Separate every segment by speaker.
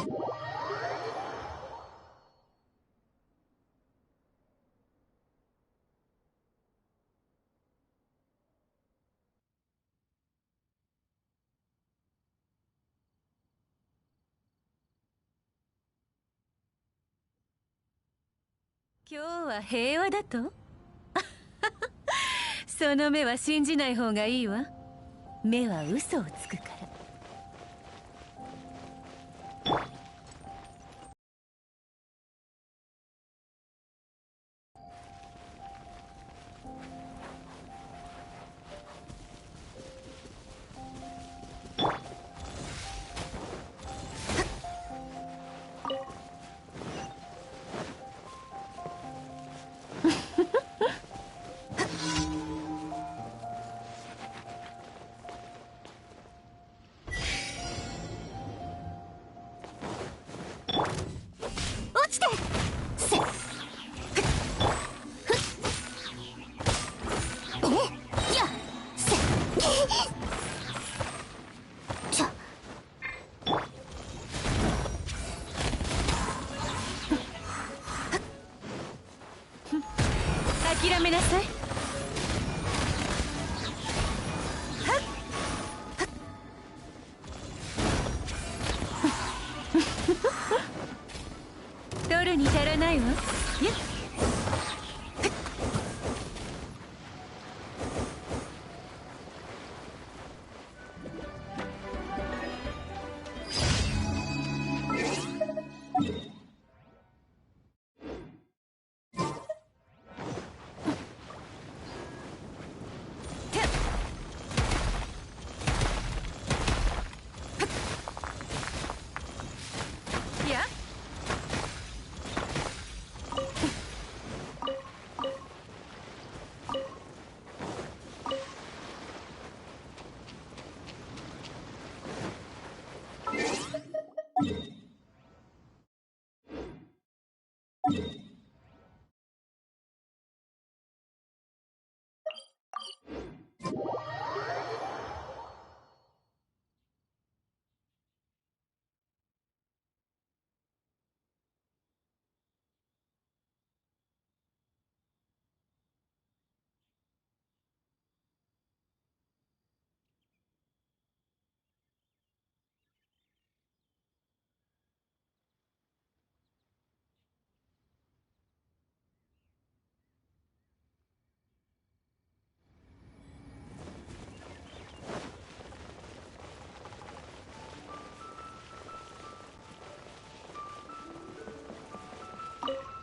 Speaker 1: 今日は平和だと？その目は信じない方がいいわ。目は嘘をつくから。
Speaker 2: 落ちてせっやせっちょ
Speaker 1: 諦めなさい。取るに足らないわ。やっ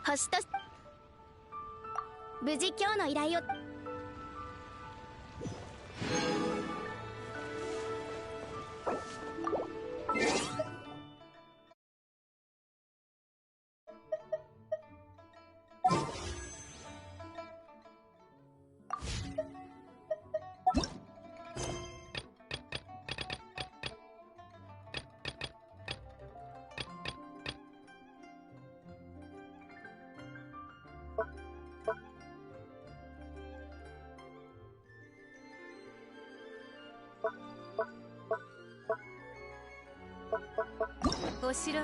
Speaker 2: 星と無事今日の依頼を
Speaker 1: お城。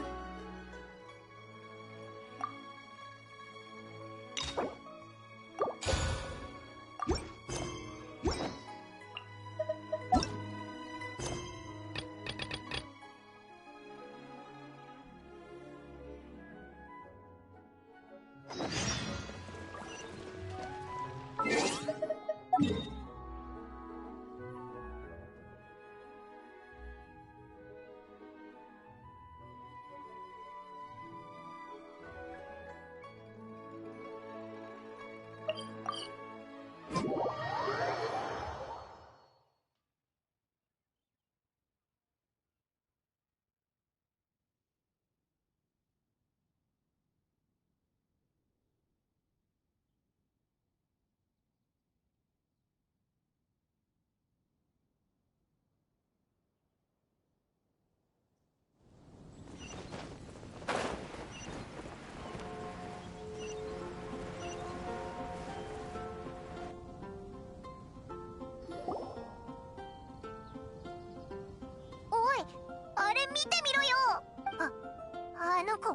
Speaker 2: の子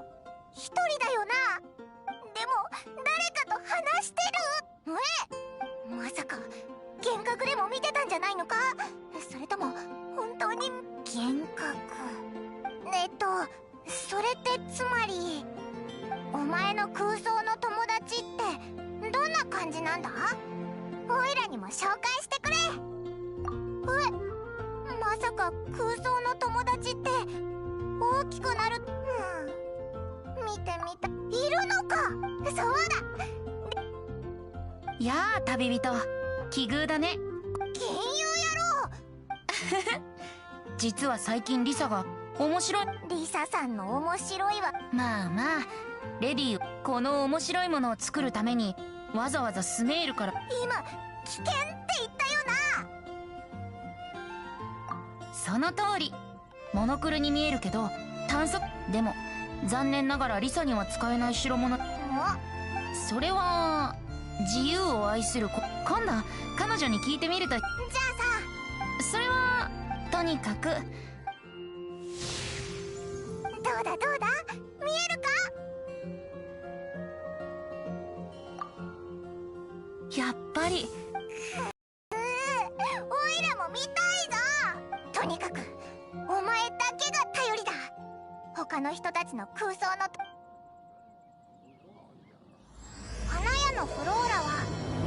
Speaker 2: 一人だよな。でも誰かと話してる。まさか幻覚でも見てたんじゃないのか。それとも本当に幻覚。それってつまりお前の空想の友達ってどんな感じなんだ。おいらにも紹介してくれ。まさか空想の友達って大きくなる。見てみたいるのか。そうだ。
Speaker 3: やあ旅人、奇遇だね。
Speaker 2: 金融野郎。
Speaker 3: 実は最近リサが面白い。
Speaker 2: リサさんの面白いは
Speaker 3: まあまあ、レディー、この面白いものを作るためにわざわざスメールから。
Speaker 2: 今危険って言ったよな。
Speaker 3: その通り。モノクロに見えるけど炭素でも残念ながらリサには使えない代物。それは自由を愛する今度彼女に聞いてみると。
Speaker 2: じゃあ
Speaker 3: それはとにかく。
Speaker 2: どうだ見えるか。
Speaker 3: やっぱり
Speaker 2: おいらも見たいぞ。とにかくお前だけが頼りだ。他の人たちの空想の花屋のフローラは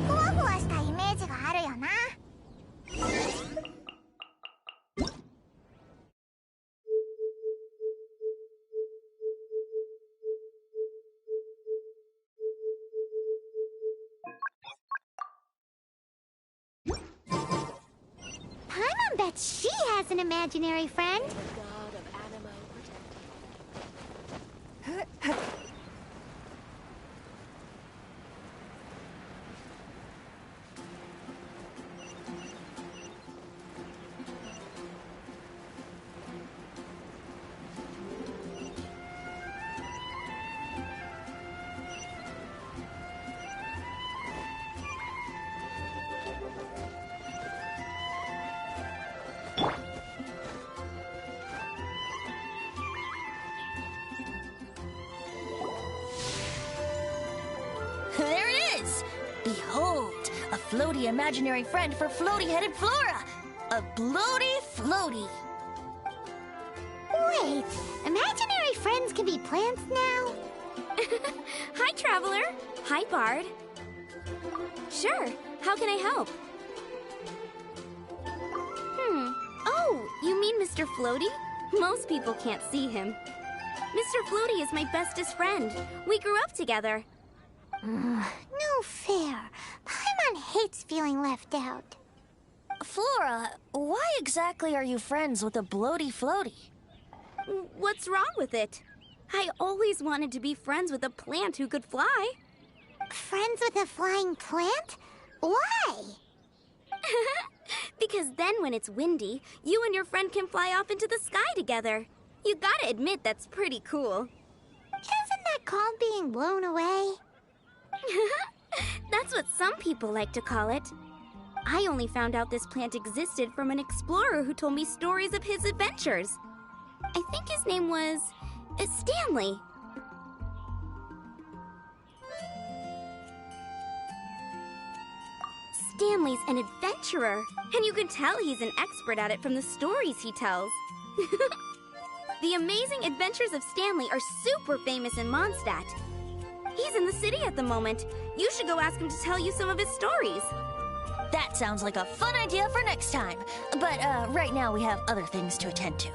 Speaker 2: ふわふわしたイメージがあるよな。Paimon bets she has an imaginary friend.
Speaker 1: There it is! Behold, a floaty imaginary friend for floaty-headed Flora! A bloaty floaty!
Speaker 2: Wait, imaginary friends can be plants now?
Speaker 4: Hi, Traveler. Hi, Bard. Sure, how can I help? Oh, you mean Mr. Floaty? Most people can't see him. Mr. Floaty is my bestest friend. We grew up together.
Speaker 2: No fair. Paimon hates feeling left out.
Speaker 1: Flora, why exactly are you friends with a bloaty floaty?
Speaker 4: What's wrong with it? I always wanted to be friends with a plant who could fly.
Speaker 2: Friends with a flying plant? Why?
Speaker 4: Because then when it's windy, you and your friend can fly off into the sky together. You gotta admit that's pretty cool.
Speaker 2: Isn't that called being blown away?
Speaker 4: That's what some people like to call it. I only found out this plant existed from an explorer who told me stories of his adventures. I think his name was Stanley. Stanley's an adventurer, and you can tell he's an expert at it from the stories he tells. The amazing adventures of Stanley are super famous in Mondstadt. He's in the city at the moment. You should go ask him to tell you some of his stories.
Speaker 1: That sounds like a fun idea for next time. But right now we have other things to attend to.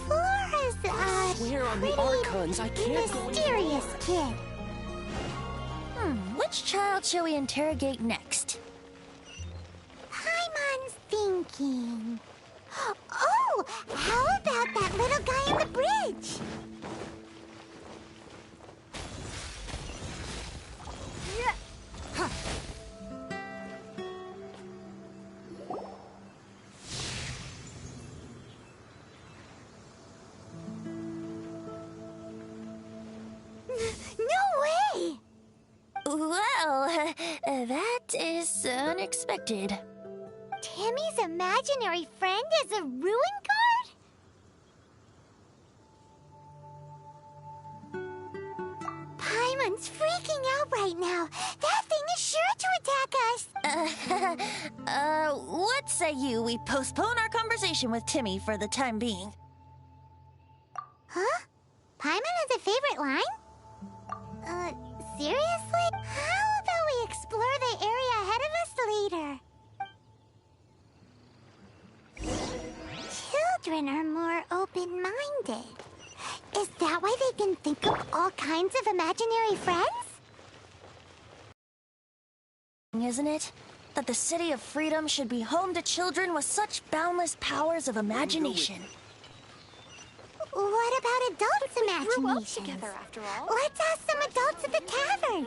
Speaker 2: Flora's,
Speaker 5: Where on the Archons? I can't go
Speaker 2: mysterious kid.
Speaker 1: Which child shall we interrogate next?
Speaker 2: Paimon's thinking. Oh, how about that little guy on the bridge? No way!
Speaker 1: Well, that is unexpected.
Speaker 2: Timmy's imaginary friend is a ruin guard? right now. That thing is sure to attack us.
Speaker 1: What say you we postpone our conversation with Timmy for the time being?
Speaker 2: Huh? Paimon has a favorite line? Seriously? How about we explore the area ahead of us later? Children are more open-minded. Is that why they can think of all kinds of imaginary friends?
Speaker 1: Isn't it? That the City of Freedom should be home to children with such boundless powers of imagination.
Speaker 2: What about adults' imaginations?
Speaker 6: We're well together, after all.
Speaker 2: Let's ask some adults at the tavern.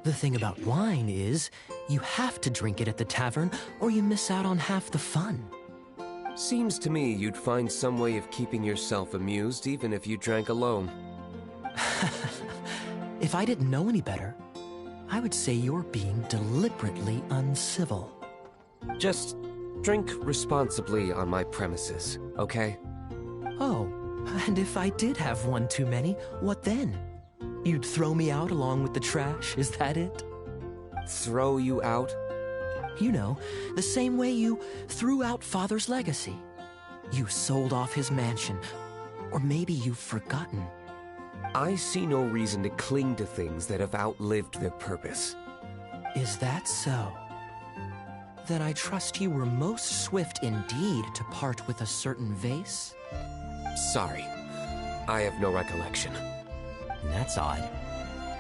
Speaker 5: The thing about wine is, you have to drink it at the tavern, or you miss out on half the fun.
Speaker 7: Seems to me you'd find some way of keeping yourself amused even if you drank alone.
Speaker 5: If I didn't know any better, I would say you're being deliberately uncivil.
Speaker 7: Just drink responsibly on my premises, okay?
Speaker 5: Oh, and if I did have one too many, what then? You'd throw me out along with the trash, is that it?
Speaker 7: Throw you out?
Speaker 5: You know, the same way you threw out Father's legacy. You sold off his mansion, or maybe you've forgotten.
Speaker 7: I see no reason to cling to things that have outlived their purpose.
Speaker 5: Is that so? Then I trust you were most swift indeed to part with a certain vase?
Speaker 7: Sorry, I have no recollection.
Speaker 8: That's odd.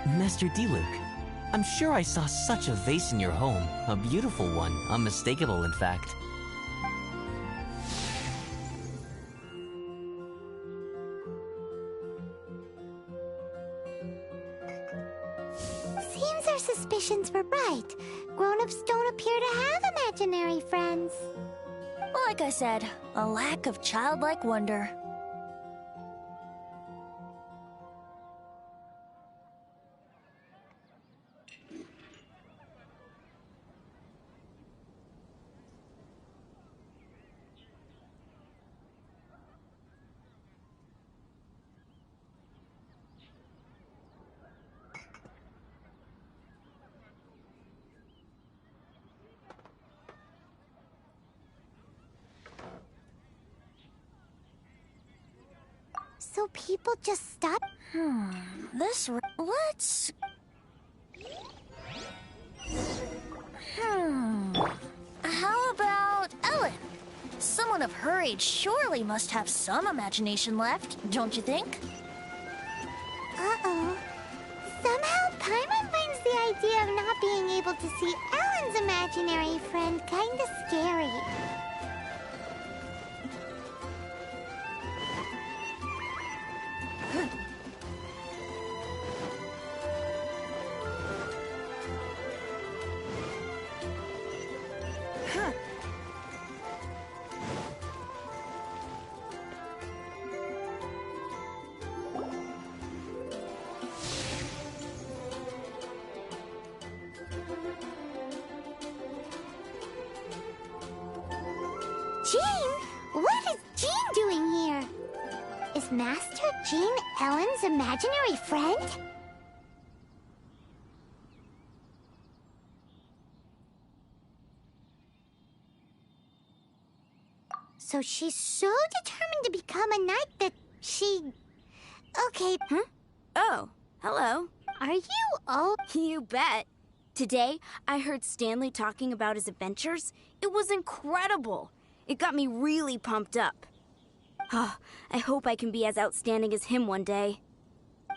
Speaker 8: Master D-Luke, I'm sure I saw such a vase in your home. A beautiful one, unmistakable in fact.
Speaker 2: Seems our suspicions were right. Grown-ups don't appear to have imaginary friends.
Speaker 1: Like I said, a lack of childlike wonder.
Speaker 2: So people just stop?
Speaker 1: Let's... How about Ellen? Someone of her age surely must have some imagination left, don't you think?
Speaker 2: Uh-oh. Somehow Paimon finds the idea of not being able to see Ellen's imaginary friend kinda scary. Jean? What is Jean doing here? Is Master Jean Ellen's imaginary friend? So she's so determined to become a knight that she... Okay.
Speaker 4: Huh? Oh, hello.
Speaker 2: Are you all...
Speaker 4: You bet. Today, I heard Stanley talking about his adventures. It was incredible. It got me really pumped up. Oh, I hope I can be as outstanding as him one day.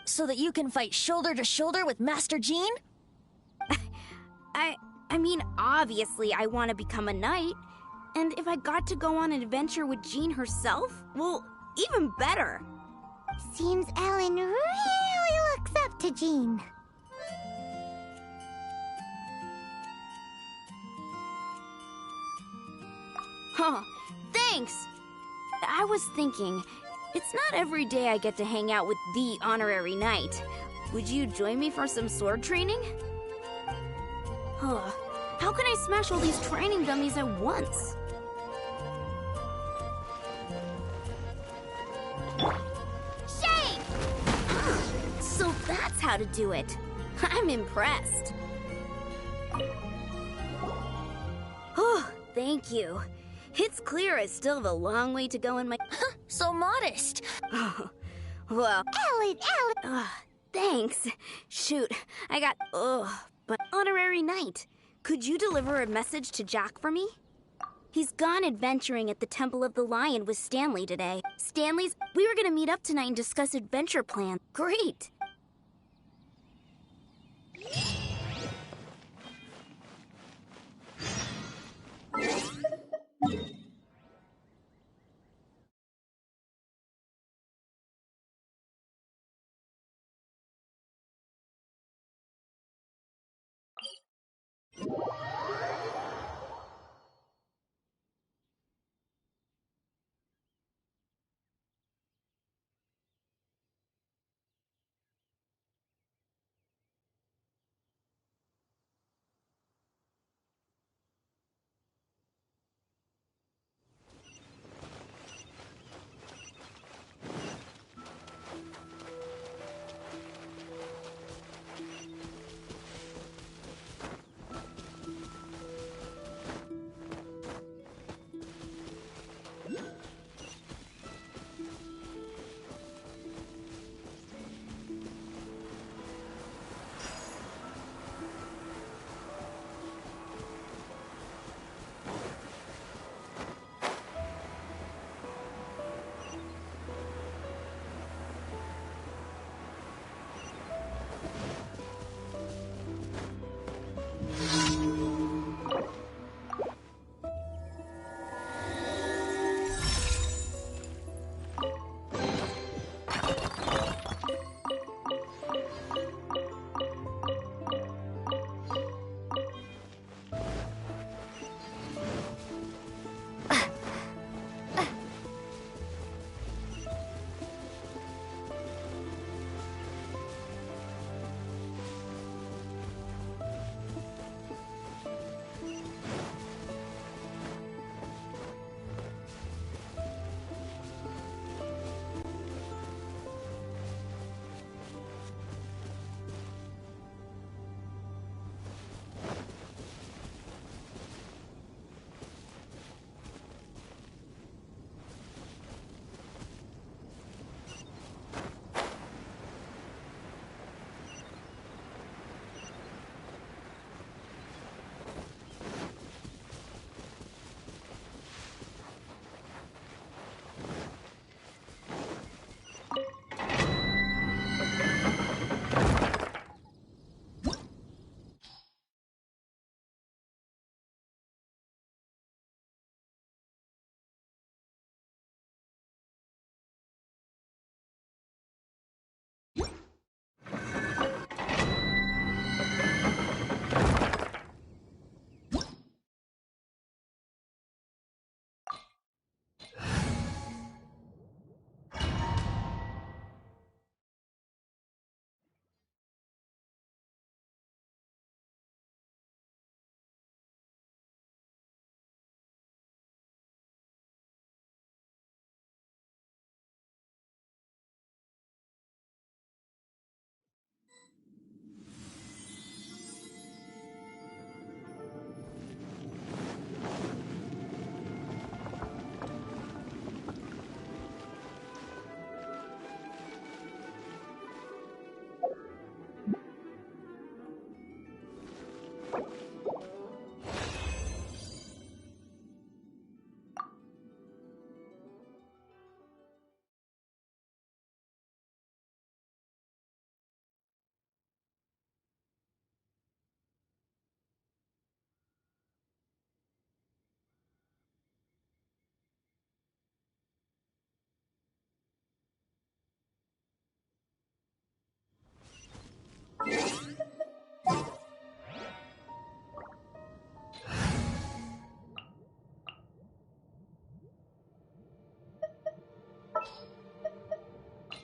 Speaker 1: So that you can fight shoulder to shoulder with Master Jean?
Speaker 4: I mean, obviously I want to become a knight. And if I got to go on an adventure with Jean herself, well, even better.
Speaker 2: Seems Ellen really looks up to Jean.
Speaker 4: Huh, thanks! I was thinking, it's not every day I get to hang out with the honorary knight. Would you join me for some sword training? How can I smash all these training dummies at once?
Speaker 2: Shade!
Speaker 4: So that's how to do it. I'm impressed. Oh, thank you. It's clear I still have a long way to go in my...
Speaker 1: So modest.
Speaker 4: Oh, well...
Speaker 2: Ellen!
Speaker 4: Thanks. Shoot, I got... but honorary knight. Could you deliver a message to Jack for me? He's gone adventuring at the Temple of the Lion with Stanley today. We were gonna meet up tonight and discuss adventure plans. Great!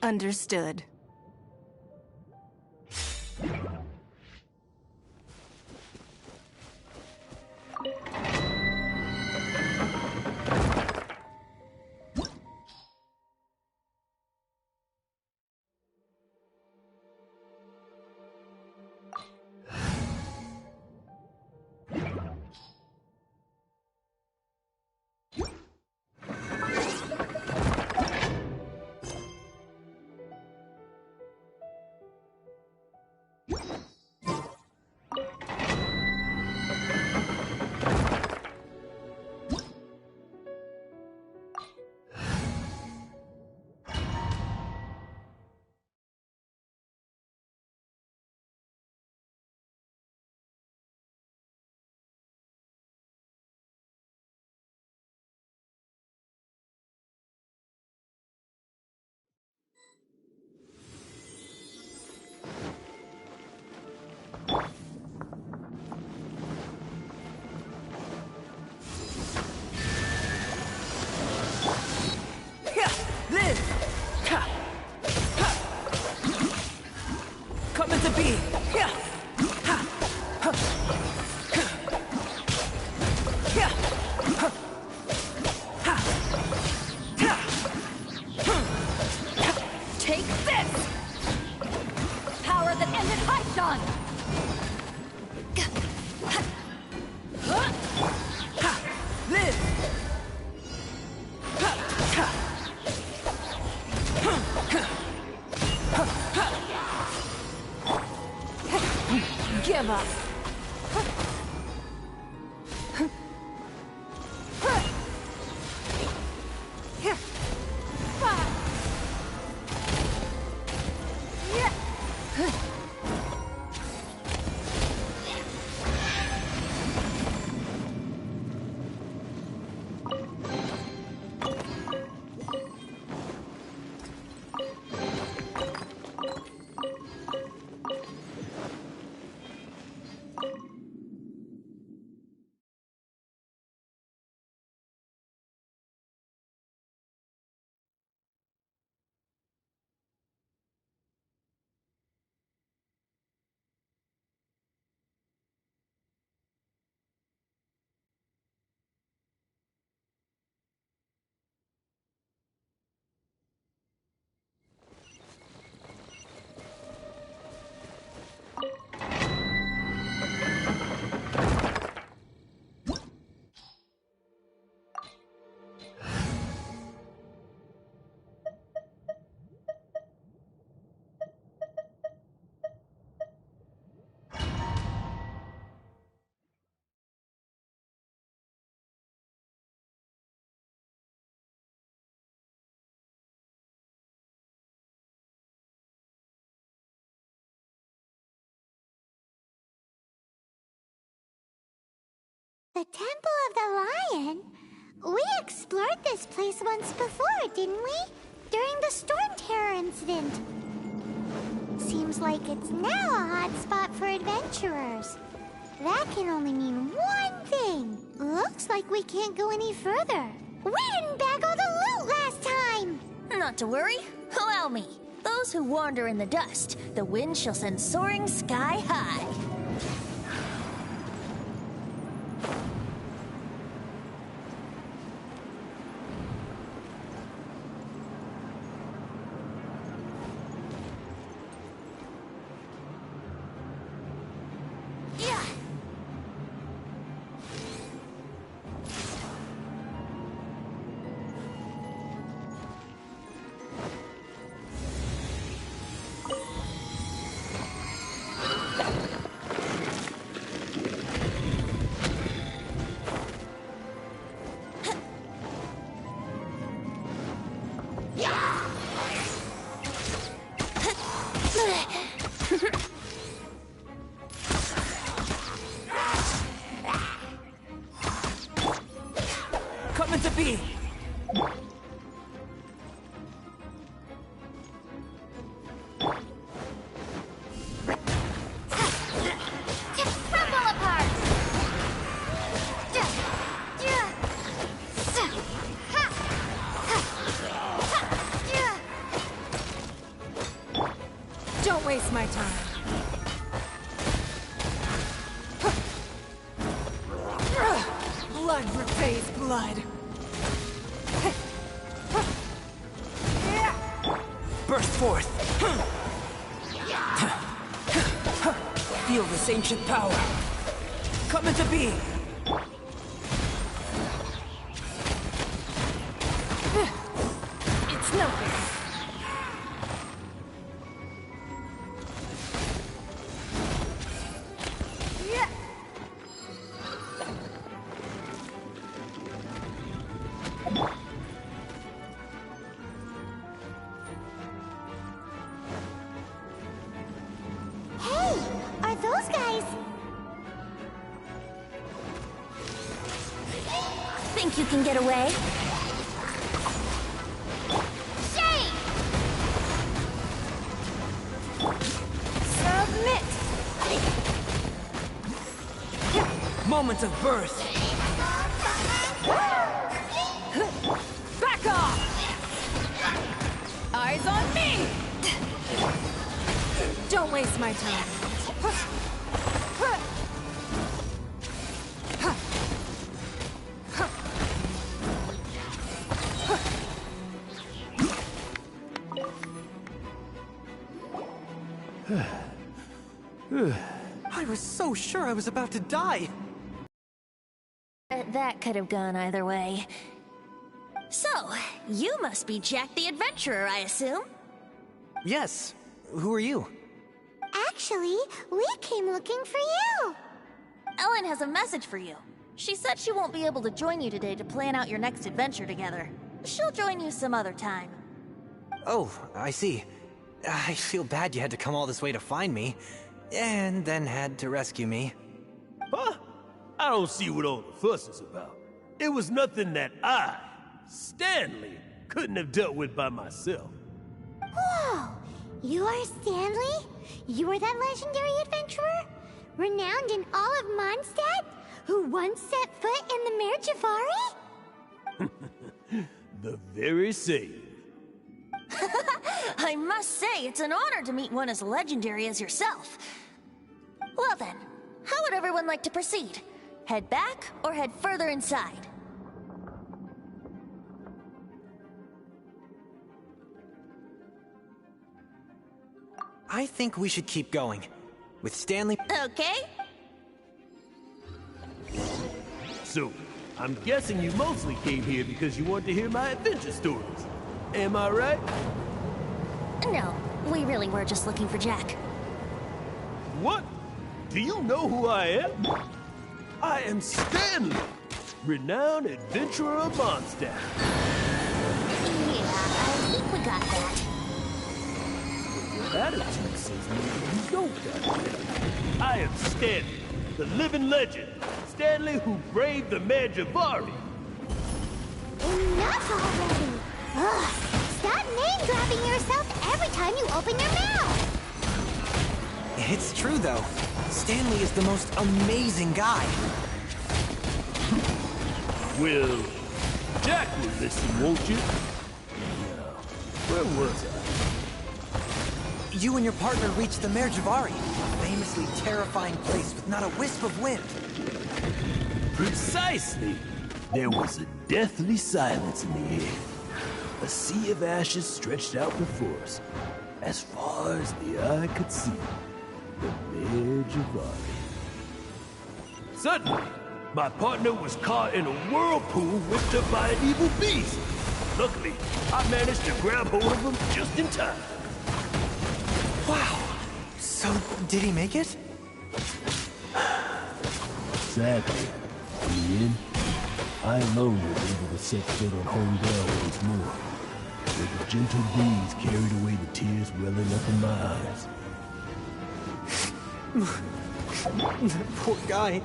Speaker 6: Understood. Give up.
Speaker 2: The Temple of the Lion? We explored this place once before, didn't we? During the Storm Terror incident. Seems like it's now a hot spot for adventurers. That can only mean one thing. Looks like we can't go any further. We didn't bag all the loot last time!
Speaker 1: Not to worry. Allow me. Those who wander in the dust, the wind shall send soaring sky high.
Speaker 5: Coming to be!
Speaker 2: Crumble apart!
Speaker 6: Don't waste my time. Blood repays blood.
Speaker 5: Burst forth! Feel this ancient power! Come into being!
Speaker 6: It's nothing.
Speaker 2: Hey, are those guys?
Speaker 1: Think you can get away?
Speaker 2: Shame!
Speaker 6: Submit!
Speaker 5: Moment of birth!
Speaker 6: Back off! Eyes on me! Don't waste my time.
Speaker 5: I was so sure I was about to die!
Speaker 1: That could have gone either way. So, you must be Jack the Adventurer, I assume?
Speaker 9: Yes. Who are you?
Speaker 2: Actually, we came looking for you.
Speaker 1: Ellen has a message for you. She said she won't be able to join you today to plan out your next adventure together. She'll join you some other time.
Speaker 9: Oh, I see. I feel bad you had to come all this way to find me, and then had to rescue me.
Speaker 10: Huh? I don't see what all the fuss is about. It was nothing that I, Stanley, couldn't have dealt with by myself.
Speaker 2: Whoa! You are Stanley? You are that legendary adventurer? Renowned in all of Mondstadt? Who once set foot in the Mare Javari?
Speaker 10: The very same.
Speaker 1: I must say, it's an honor to meet one as legendary as yourself. Well then, how would everyone like to proceed? Head back or head further inside?
Speaker 9: I think we should keep going. With Stanley...
Speaker 1: Okay.
Speaker 10: So, I'm guessing you mostly came here because you want to hear my adventure stories. Am I right?
Speaker 1: No, we really were just looking for Jack.
Speaker 10: What? Do you know who I am? I am Stanley, renowned adventurer of Mondstadt.
Speaker 1: Yeah, I think we got that.
Speaker 10: Your attitude says maybe you don't got it. I am Stanley, the living legend. Stanley who braved the Mare Javari.
Speaker 2: Enough already! Ugh! Stop name-dropping yourself every time you open your mouth!
Speaker 9: It's true, though. Stanley is the most amazing guy.
Speaker 10: Well, Jack will listen, won't you? Now, where was I?
Speaker 9: You and your partner reached the Mare Javari, a famously terrifying place with not a wisp of wind.
Speaker 10: Precisely. There was a deathly silence in the air. A sea of ashes stretched out before us, as far as the eye could see. The Mare Javari. Suddenly, my partner was caught in a whirlpool whipped up by an evil beast. Luckily, I managed to grab hold of him just in time.
Speaker 9: Wow. So, did he make it?
Speaker 10: Sadly, in the end, I alone was able to set foot on home ground once more, where the gentle breeze carried away the tears welling up in my eyes.
Speaker 9: Poor guy.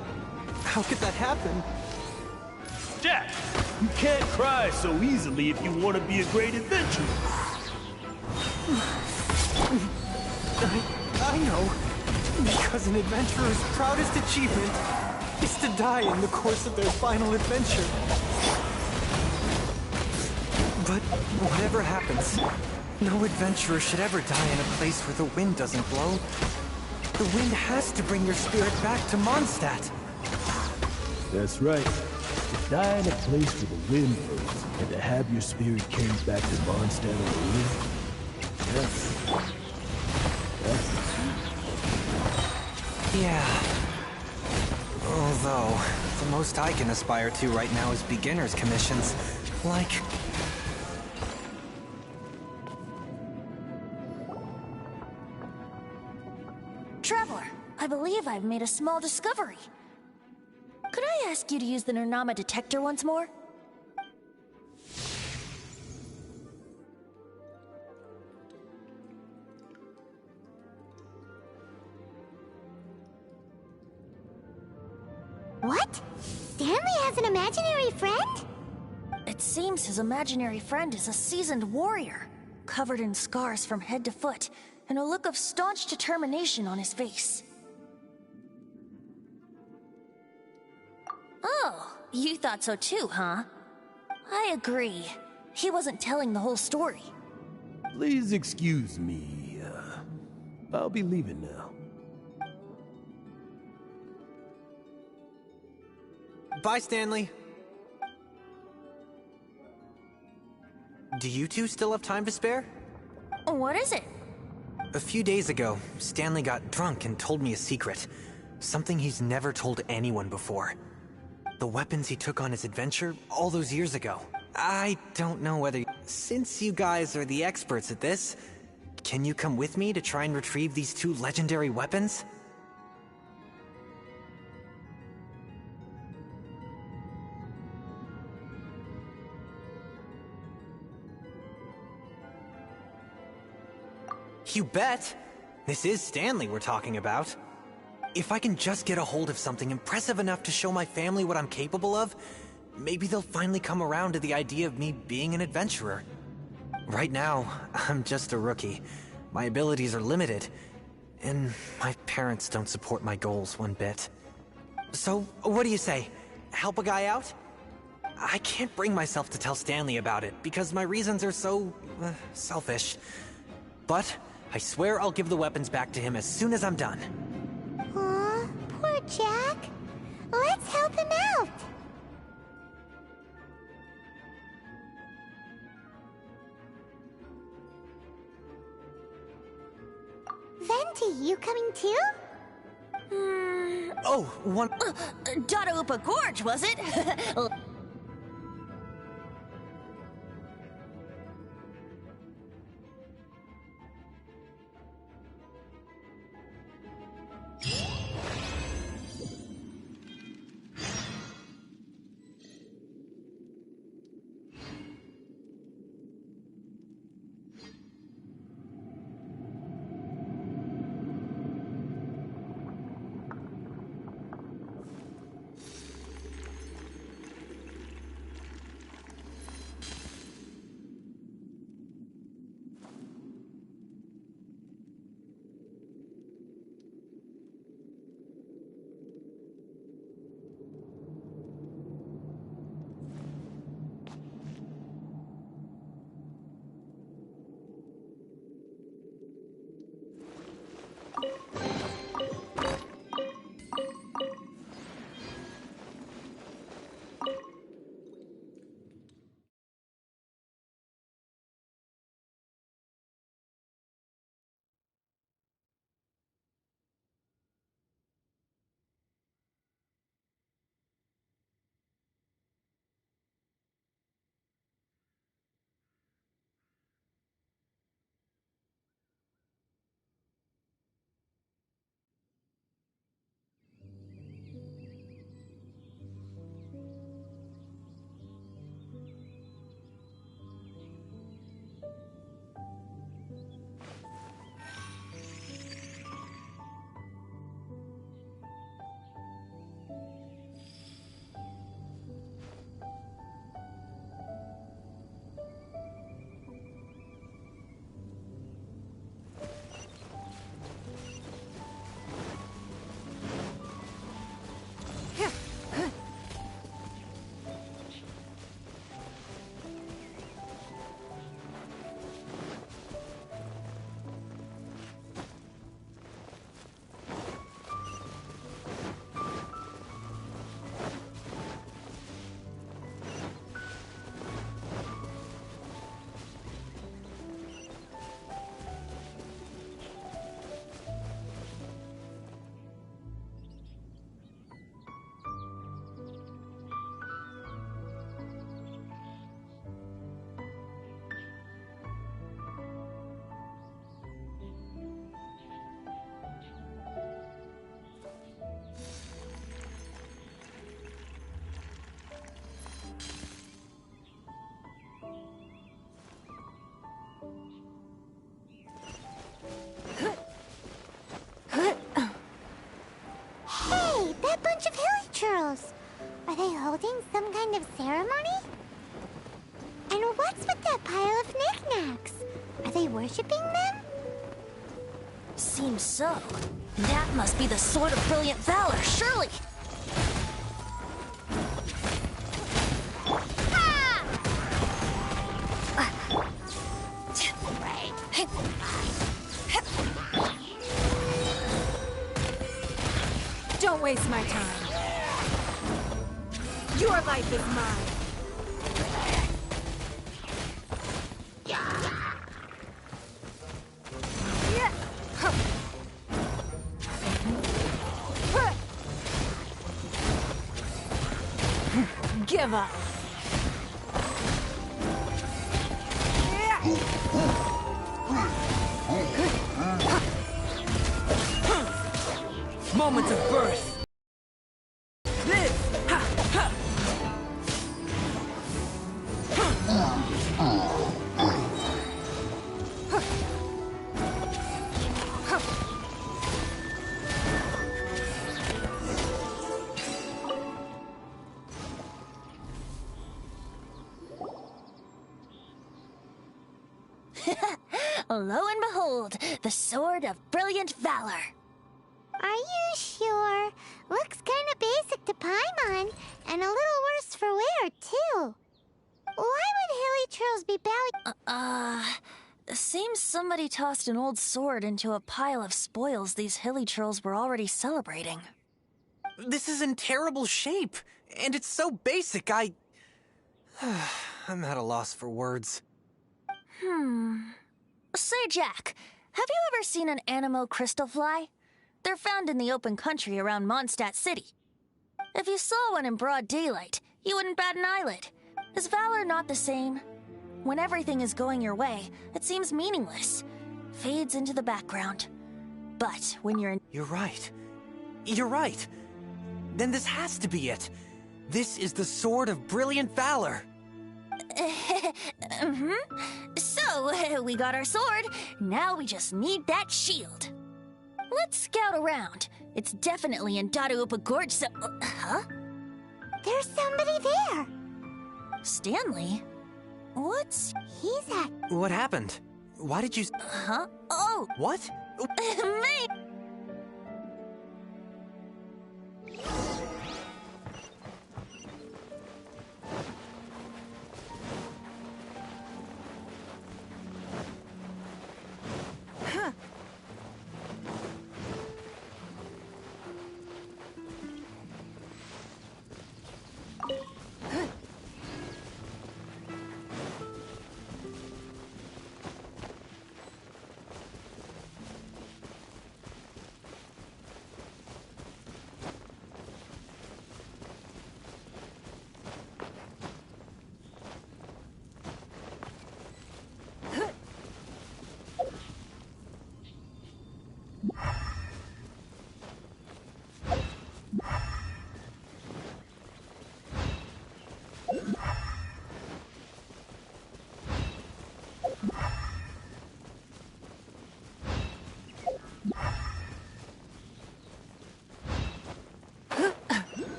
Speaker 9: How could that happen?
Speaker 10: Jack, you can't cry so easily if you want to be a great adventurer.
Speaker 9: I know. Because an adventurer's proudest achievement is to die in the course of their final adventure. But whatever happens, no adventurer should ever die in a place where the wind doesn't blow. The wind has to bring your spirit back to Mondstadt.
Speaker 10: That's right. To die in a place where the wind blows, and to have your spirit carried back to Mondstadt on the wind. That's the truth.
Speaker 9: Yeah. Although, the most I can aspire to right now is beginner's commissions. Like...
Speaker 1: Traveler, I believe I've made a small discovery. Could I ask you to use the Nernama detector once more?
Speaker 2: What? Stanley has an imaginary friend?
Speaker 1: It seems his imaginary friend is a seasoned warrior, covered in scars from head to foot, and a look of staunch determination on his face. Oh, you thought so too, huh? I agree. He wasn't telling the whole story.
Speaker 10: Please excuse me. I'll be leaving now.
Speaker 9: Bye, Stanley. Do you two still have time to spare?
Speaker 1: What is it?
Speaker 9: A few days ago, Stanley got drunk and told me a secret. Something he's never told anyone before. The weapons he took on his adventure all those years ago. I don't know whether... Since you guys are the experts at this, can you come with me to try and retrieve these two legendary weapons? You bet! This is Stanley we're talking about. If I can just get a hold of something impressive enough to show my family what I'm capable of, maybe they'll finally come around to the idea of me being an adventurer. Right now, I'm just a rookie. My abilities are limited, and my parents don't support my goals one bit. So, what do you say? Help a guy out? I can't bring myself to tell Stanley about it, because my reasons are so... selfish. But I swear I'll give the weapons back to him as soon as I'm done.
Speaker 2: Aw, poor Jack. Let's help him out. Venti, you coming too?
Speaker 9: Oh, one...
Speaker 1: Dadaupa Gorge, was it?
Speaker 2: Are they holding some kind of ceremony? And what's with that pile of knickknacks? Are they worshipping them?
Speaker 1: Seems so. That must be the Sword of Brilliant Valor, surely!
Speaker 6: Don't waste my time. Your life is mine. Give up.
Speaker 5: Moment of birth. Live! Ha! Ha!
Speaker 1: Lo and behold, the Sword of Brilliant Valor.
Speaker 2: Are you sure? Looks kinda basic to Paimon, and a little worse for wear, too. Why would hilly trolls be bowing?
Speaker 1: Seems somebody tossed an old sword into a pile of spoils these hilly trolls were already celebrating.
Speaker 9: This is in terrible shape, and it's so basic, I'm at a loss for words.
Speaker 1: Say, Jack, have you ever seen an Anemo crystal fly? They're found in the open country around Mondstadt City. If you saw one in broad daylight, you wouldn't bat an eyelid. Is valor not the same? When everything is going your way, it seems meaningless. Fades into the background. But when you're in...
Speaker 9: You're right. You're right. Then this has to be it. This is the Sword of Brilliant Valor.
Speaker 1: So, we got our sword. Now we just need that shield. Let's scout around. It's definitely in Aidhaaichii Gorge, so... Huh?
Speaker 2: There's somebody there.
Speaker 1: Stanley? What's...
Speaker 2: He's at...
Speaker 9: What happened? Why did you...
Speaker 1: Huh? Oh!
Speaker 9: What?
Speaker 1: Me!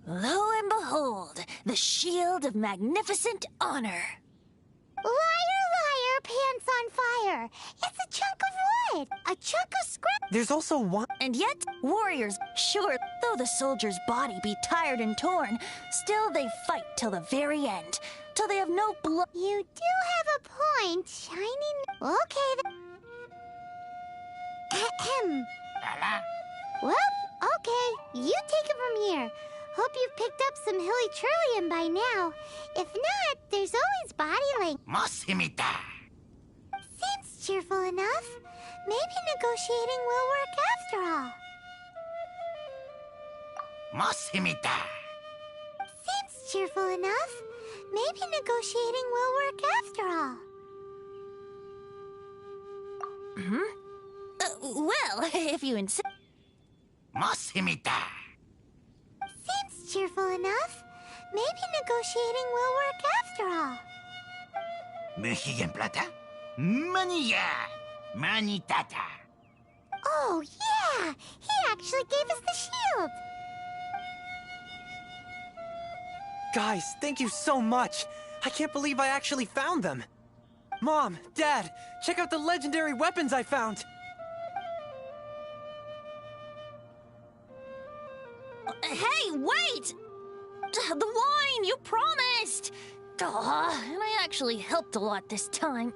Speaker 1: Lo and behold, the shield of magnificent honor.
Speaker 2: Liar, liar, pants on fire. It's a chunk of wood. A chunk of scrap.
Speaker 9: There's also one...
Speaker 1: And yet, warriors, sure, though the soldier's body be tired and torn, still they fight till the very end, till they have no blood.
Speaker 2: You do have a point, shining... Okay, then. Ahem. Well, okay, you take it from here. Hope you've picked up some hilly trillium by now. If not, there's always body link. Seems cheerful enough. Maybe negotiating will work after all. Seems cheerful enough. Maybe negotiating will work after all.
Speaker 1: Well, if you insist.
Speaker 2: Seems cheerful enough. Maybe negotiating will work after all. Oh, yeah! He actually gave us the shield!
Speaker 9: Guys, thank you so much! I can't believe I actually found them! Mom, Dad, check out the legendary weapons I found!
Speaker 1: Hey, wait! The wine, you promised! And I actually helped a lot this time.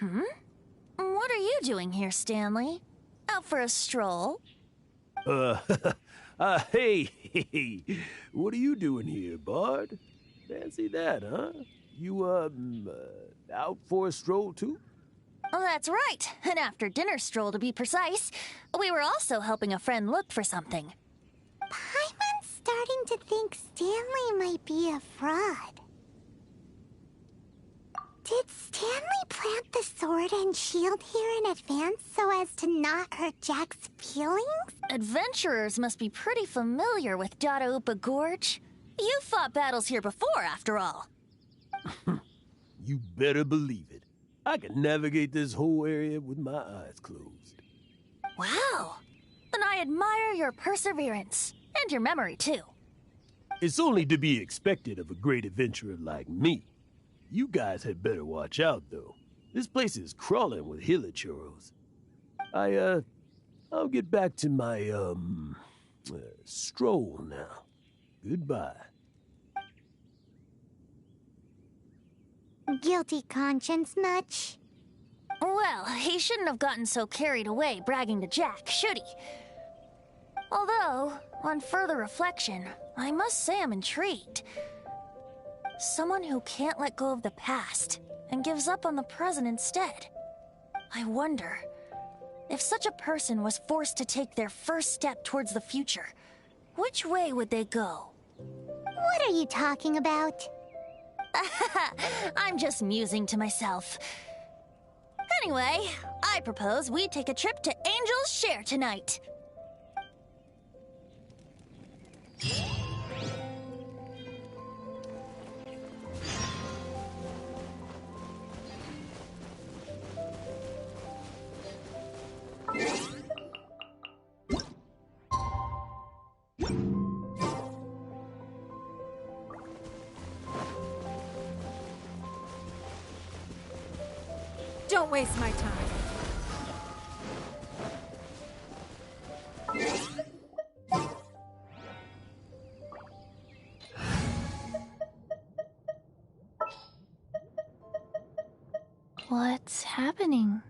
Speaker 1: What are you doing here, Stanley? Out for a stroll?
Speaker 10: Hey, what are you doing here, Bard? Fancy that, huh? You, out for a stroll too?
Speaker 1: Oh, that's right. An after-dinner stroll, to be precise. We were also helping a friend look for something.
Speaker 2: Paimon's starting to think Stanley might be a fraud. Did Stanley plant the sword and shield here in advance so as to not hurt Jack's feelings?
Speaker 1: Adventurers must be pretty familiar with Aidhaaichii Gorge. You fought battles here before, after all.
Speaker 10: You better believe it. I can navigate this whole area with my eyes closed.
Speaker 1: Wow. Then I admire your perseverance. And your memory, too.
Speaker 10: It's only to be expected of a great adventurer like me. You guys had better watch out, though. This place is crawling with hilichurros. I'll get back to my, stroll now. Goodbye.
Speaker 2: Guilty conscience much?
Speaker 1: Well, he shouldn't have gotten so carried away bragging to Jack, should he? Although, on further reflection, I must say I'm intrigued. Someone who can't let go of the past and gives up on the present instead. I wonder, if such a person was forced to take their first step towards the future, which way would they go?
Speaker 2: What are you talking about?
Speaker 1: I'm just musing to myself. Anyway, I propose we take a trip to Angel's Share tonight.
Speaker 6: Don't waste my time.
Speaker 3: What's happening?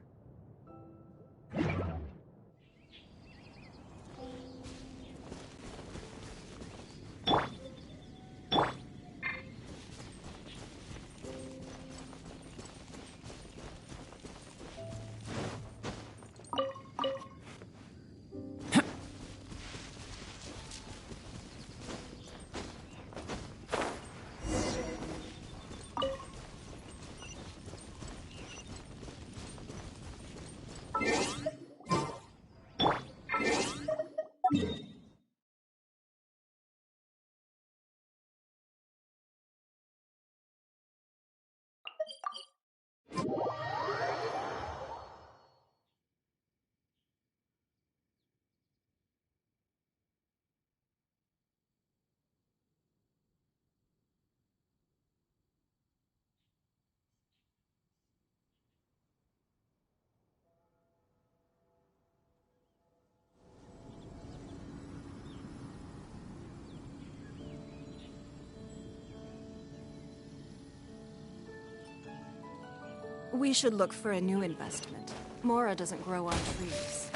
Speaker 6: We should look for a new investment. Mora doesn't grow on trees.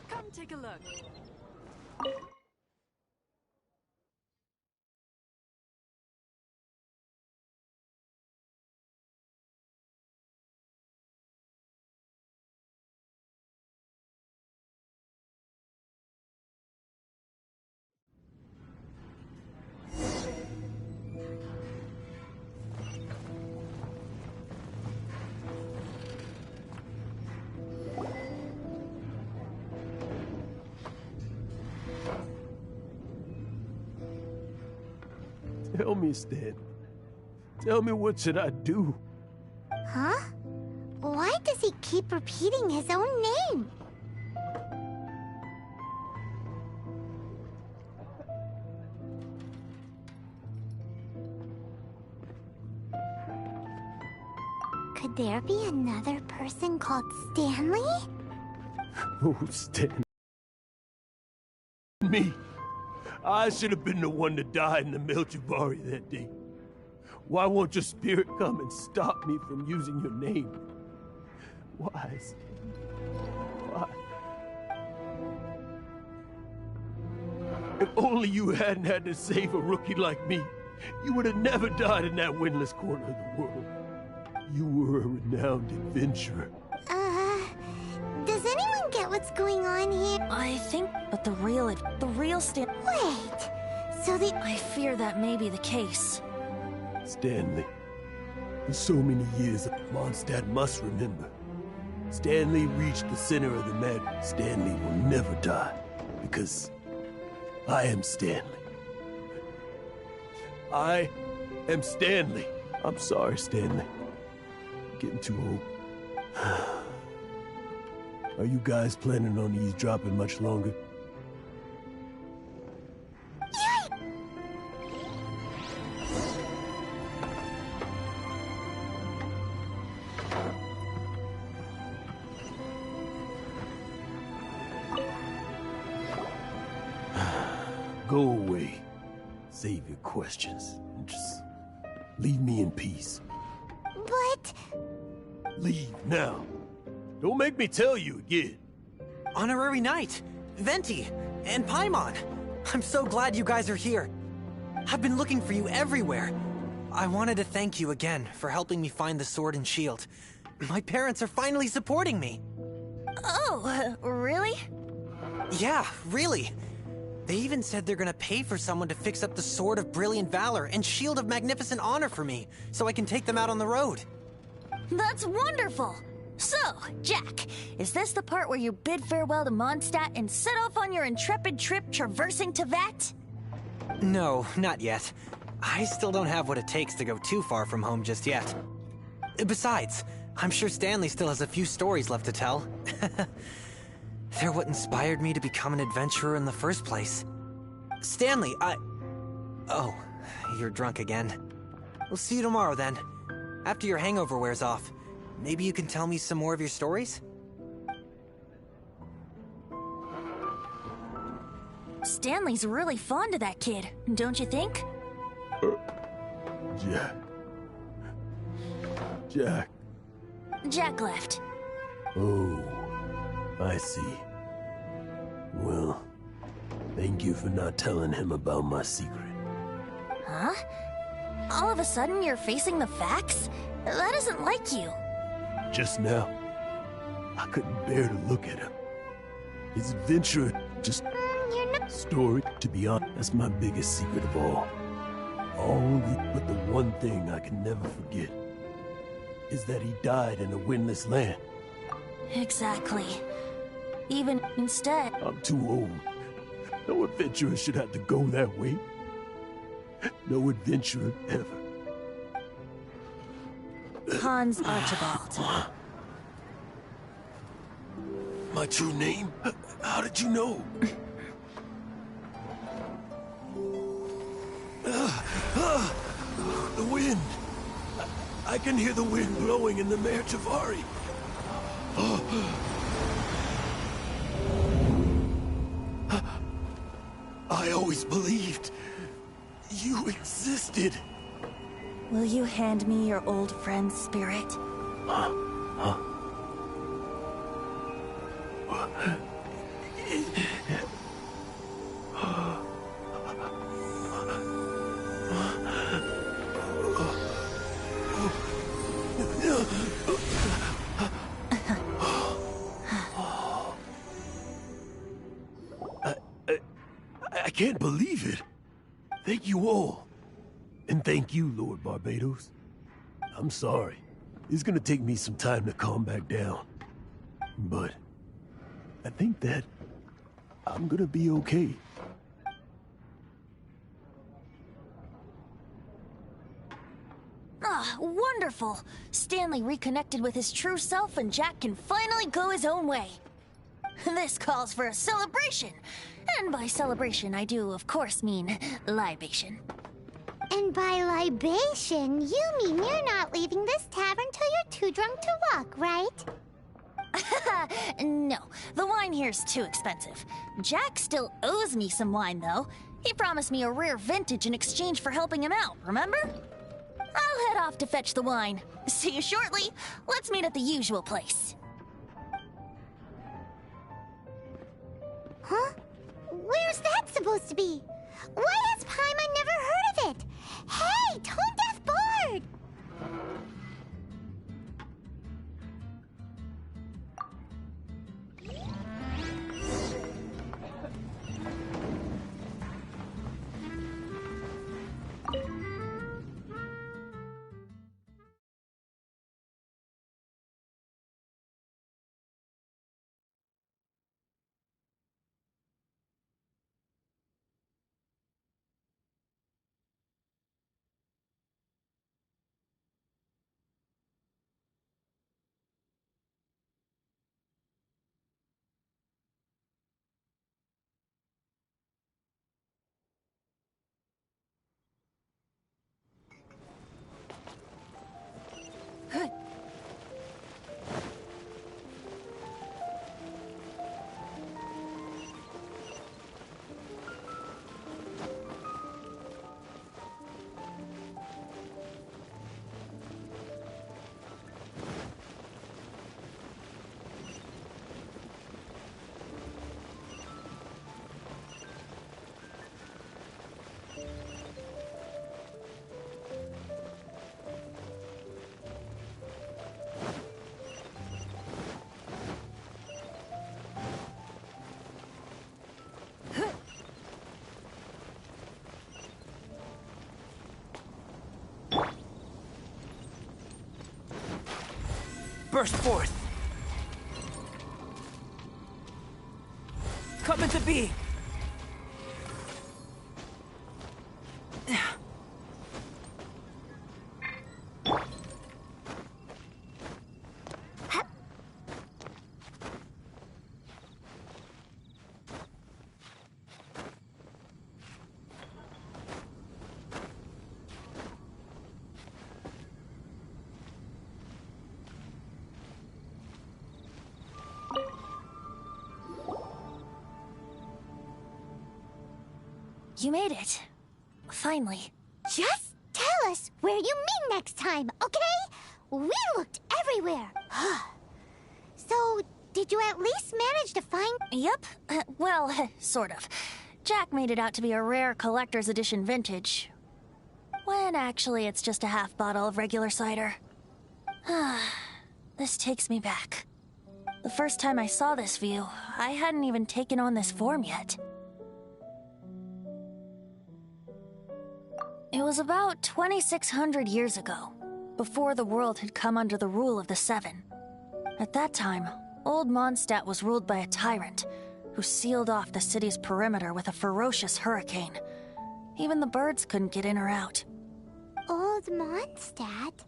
Speaker 6: Come take a look.
Speaker 10: Tell me, Stan. Tell me, what should I do?
Speaker 2: Huh? Why does he keep repeating his own name? Could there be another person called Stanley?
Speaker 10: Oh, Stan. Me. I should have been the one to die in the Melchivari that day. Why won't your spirit come and stop me from using your name? Why, Stan? Why? If only you hadn't had to save a rookie like me, you would have never died in that windless corner of the world. You were a renowned adventurer.
Speaker 2: Does anyone get what's going on here?
Speaker 1: I think, but the real Stan.
Speaker 2: Wait,
Speaker 1: I fear that may be the case.
Speaker 10: Stanley. For so many years, Mondstadt must remember. Stanley reached the center of the map. Stanley will never die, because I am Stanley. I am Stanley. I'm sorry, Stanley. I'm getting too old. Are you guys planning on eavesdropping much longer? Go away. Save your questions. And just leave me in peace.
Speaker 2: but...
Speaker 10: Leave now. Don't make me tell you again.
Speaker 9: Honorary Knight, Venti, and Paimon. I'm so glad you guys are here. I've been looking for you everywhere. I wanted to thank you again for helping me find the sword and shield. My parents are finally supporting me.
Speaker 1: Oh, really?
Speaker 9: Yeah, really. They even said they're gonna pay for someone to fix up the Sword of Brilliant Valor and Shield of Magnificent Honor for me, so I can take them out on the road.
Speaker 1: That's wonderful! So, Jack, is this the part where you bid farewell to Mondstadt and set off on your intrepid trip traversing Tevat?
Speaker 9: No, not yet. I still don't have what it takes to go too far from home just yet. Besides, I'm sure Stanley still has a few stories left to tell. They're what inspired me to become an adventurer in the first place. Stanley, Oh, you're drunk again. We'll see you tomorrow then. After your hangover wears off. Maybe you can tell me some more of your stories?
Speaker 1: Stanley's really fond of that kid, don't you think?
Speaker 10: Jack. Jack.
Speaker 1: Jack left.
Speaker 10: Oh, I see. Well, thank you for not telling him about my secret.
Speaker 1: Huh? All of a sudden you're facing the facts? That isn't like you.
Speaker 10: Just now, I couldn't bear to look at him. His adventure just...
Speaker 2: you're not...
Speaker 10: Story, to be honest, that's my biggest secret of all. But the one thing I can never forget is that he died in a windless land.
Speaker 1: Exactly. Even instead...
Speaker 10: I'm too old. No adventurer should have to go that way. No adventurer ever.
Speaker 1: Hans Archibald.
Speaker 10: My true name? How did you know? The wind. I can hear the wind blowing in the Mare Tavari. I always believed you existed.
Speaker 1: Will you hand me your old friend's spirit?
Speaker 10: I can't believe it. Thank you all. And thank you, Lord Barbados. I'm sorry. It's gonna take me some time to calm back down. But I think that I'm gonna be okay.
Speaker 1: Ah, wonderful! Stanley reconnected with his true self and Jack can finally go his own way. This calls for a celebration. And by celebration, I do, of course, mean libation.
Speaker 2: And by libation, you mean you're not leaving this tavern till you're too drunk to walk, right?
Speaker 1: No, the wine here's too expensive. Jack still owes me some wine, though. He promised me a rare vintage in exchange for helping him out, remember? I'll head off to fetch the wine. See you shortly. Let's meet at the usual place.
Speaker 2: Huh? Where's that supposed to be? Why has Paimon never heard of it? Hey, Tone Deaf Board!
Speaker 5: Burst forth! Come into being!
Speaker 1: You made it. Finally.
Speaker 2: Just tell us where you meet next time, okay? We looked everywhere. So, did you at least manage to find...
Speaker 1: Yep. Well, sort of. Jack made it out to be a rare collector's edition vintage. When actually it's just a half bottle of regular cider. This takes me back. The first time I saw this view, I hadn't even taken on this form yet. It was about 2,600 years ago, before the world had come under the rule of the Seven. At that time, Old Mondstadt was ruled by a tyrant, who sealed off the city's perimeter with a ferocious hurricane. Even the birds couldn't get in or out.
Speaker 2: Old Mondstadt?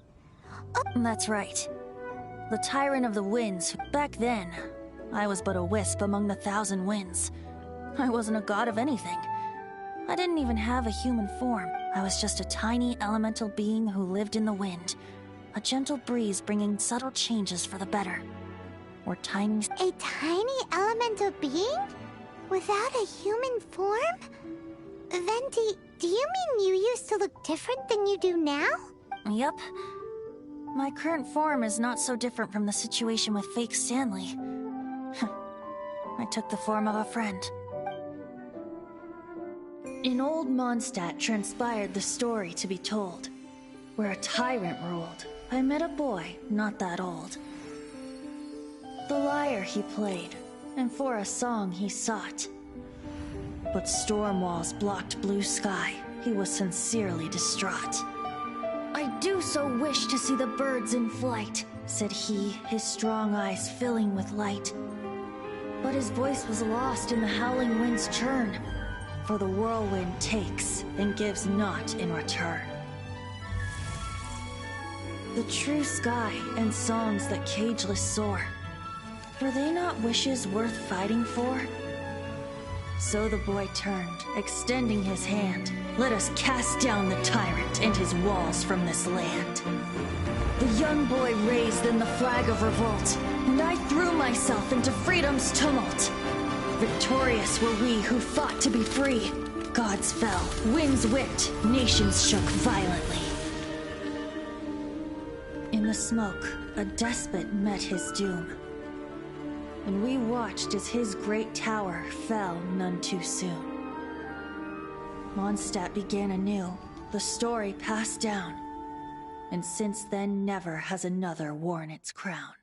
Speaker 1: That's right. The Tyrant of the Winds. Back then, I was but a wisp among the thousand winds. I wasn't a god of anything. I didn't even have a human form. I was just a tiny elemental being who lived in the wind. A gentle breeze bringing subtle changes for the better. Or tiny...
Speaker 2: A tiny elemental being? Without a human form? Venti, do you mean you used to look different than you do now?
Speaker 1: Yep. My current form is not so different from the situation with fake Stanley. I took the form of a friend. In Old Mondstadt transpired the story to be told. Where a tyrant ruled, I met a boy not that old. The lyre he played, and for a song he sought. But storm walls blocked blue sky, he was sincerely distraught. I do so wish to see the birds in flight, said he, his strong eyes filling with light. But his voice was lost in the howling wind's churn, for the whirlwind takes and gives not in return. The true sky and songs that cageless soar, were they not wishes worth fighting for? So the boy turned, extending his hand. Let us cast down the tyrant and his walls from this land. The young boy raised then the flag of revolt, and I threw myself into freedom's tumult. Victorious were we who fought to be free. Gods fell, winds whipped, nations shook violently. In the smoke, a despot met his doom, and we watched as his great tower fell none too soon. Mondstadt began anew, the story passed down, and since then never has another worn its crown.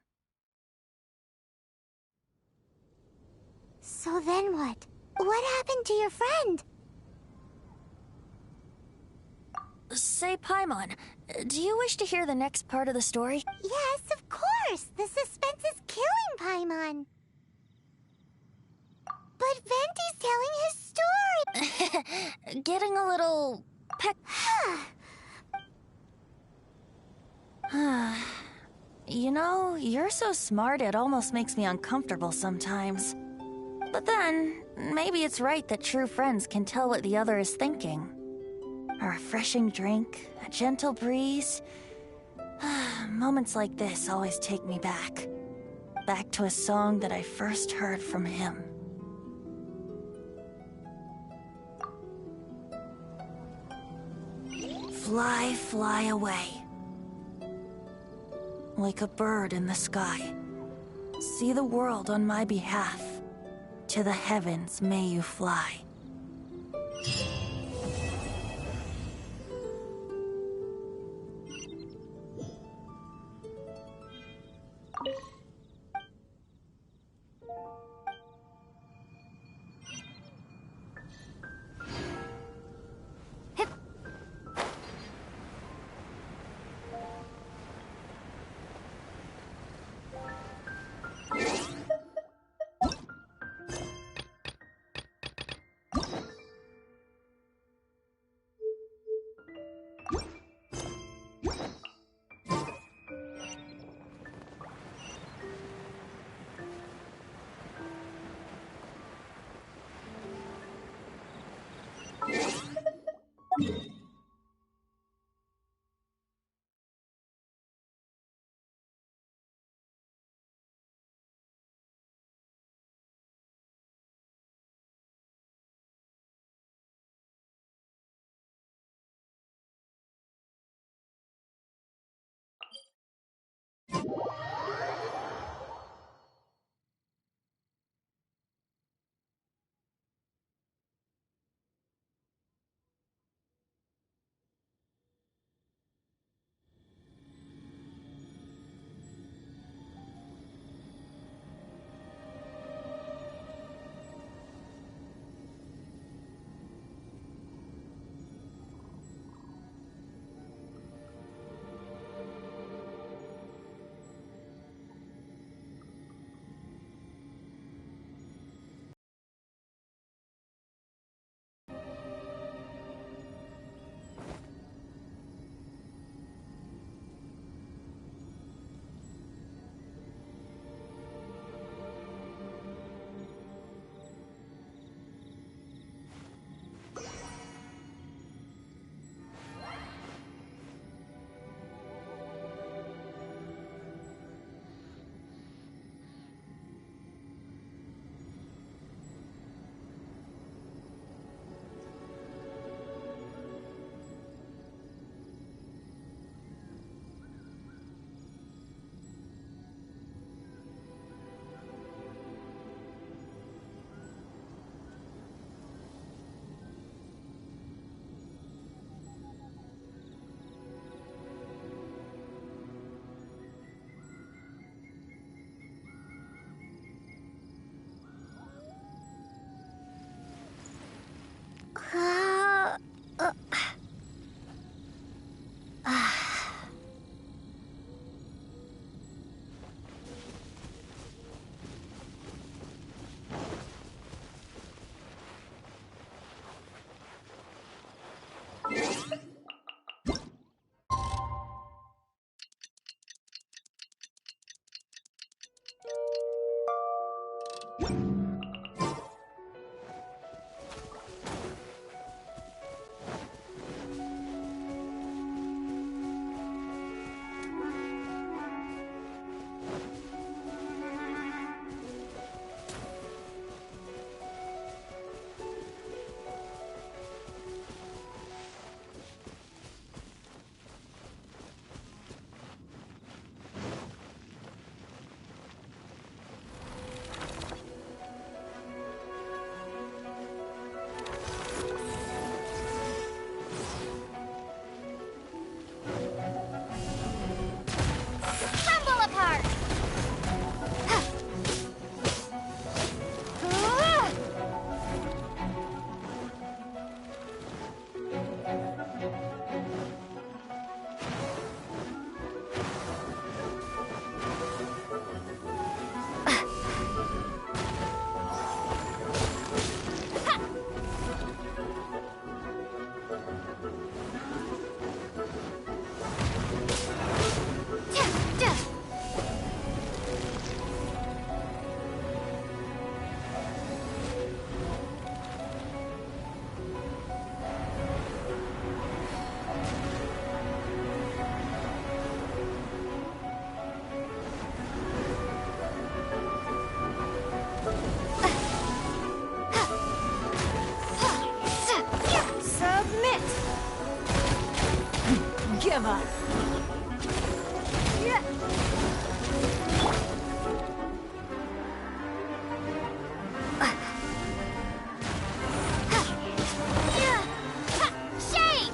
Speaker 2: So then what? What happened to your friend?
Speaker 1: Say, Paimon, do you wish to hear the next part of the story?
Speaker 2: Yes, of course! The suspense is killing Paimon! But Venti's telling his story!
Speaker 1: Getting a little... You know, you're so smart it almost makes me uncomfortable sometimes. But then, maybe it's right that true friends can tell what the other is thinking. A refreshing drink, a gentle breeze. Moments like this always take me back. Back to a song that I first heard from him. Fly, fly away. Like a bird in the sky. See the world on my behalf. To the heavens may you fly.
Speaker 6: Give up.
Speaker 2: Shake!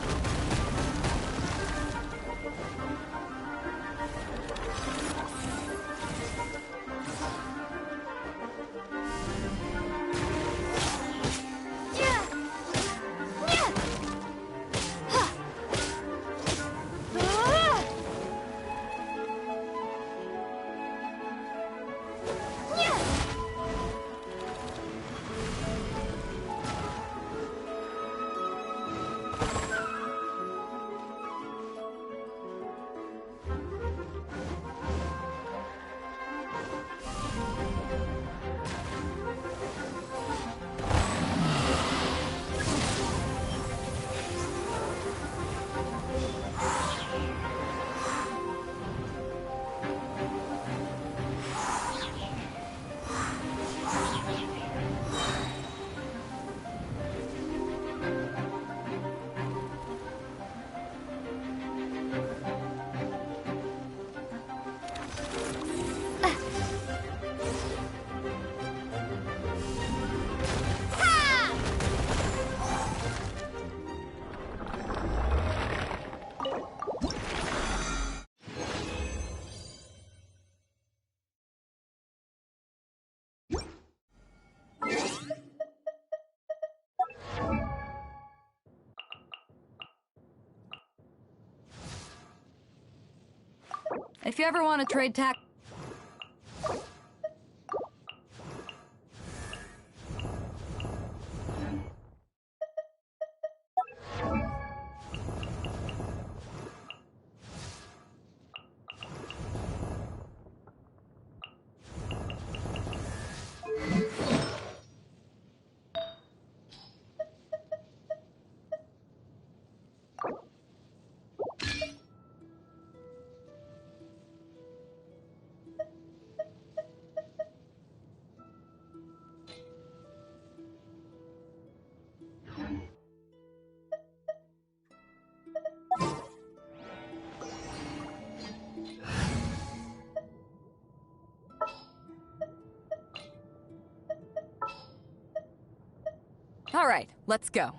Speaker 6: If you ever want to trade tack... All right, let's go.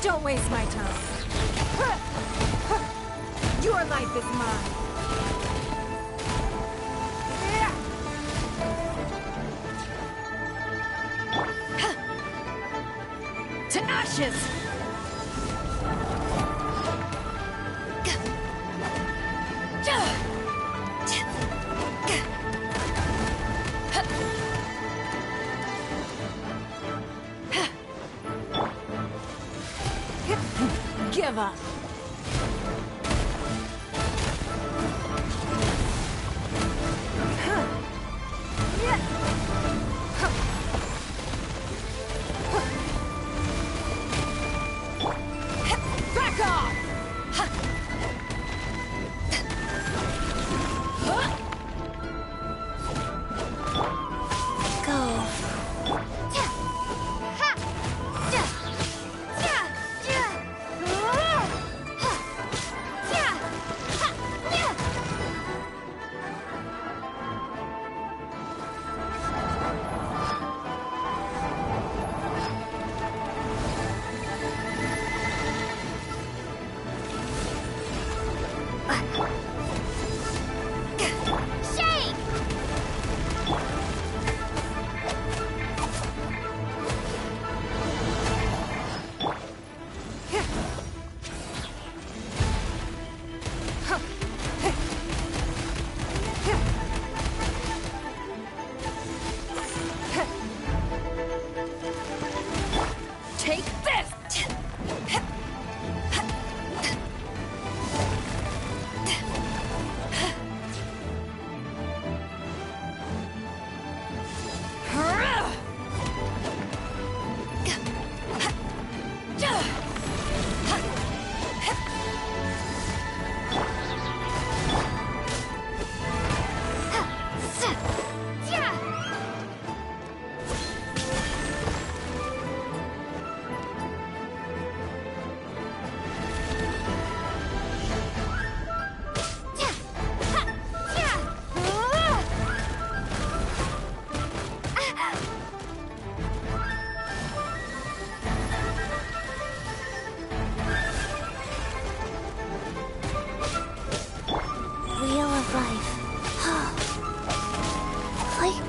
Speaker 6: Don't waste my time. Your life is mine. To ashes! Give up. Back off! Take this!
Speaker 2: Wheel of life. Fight.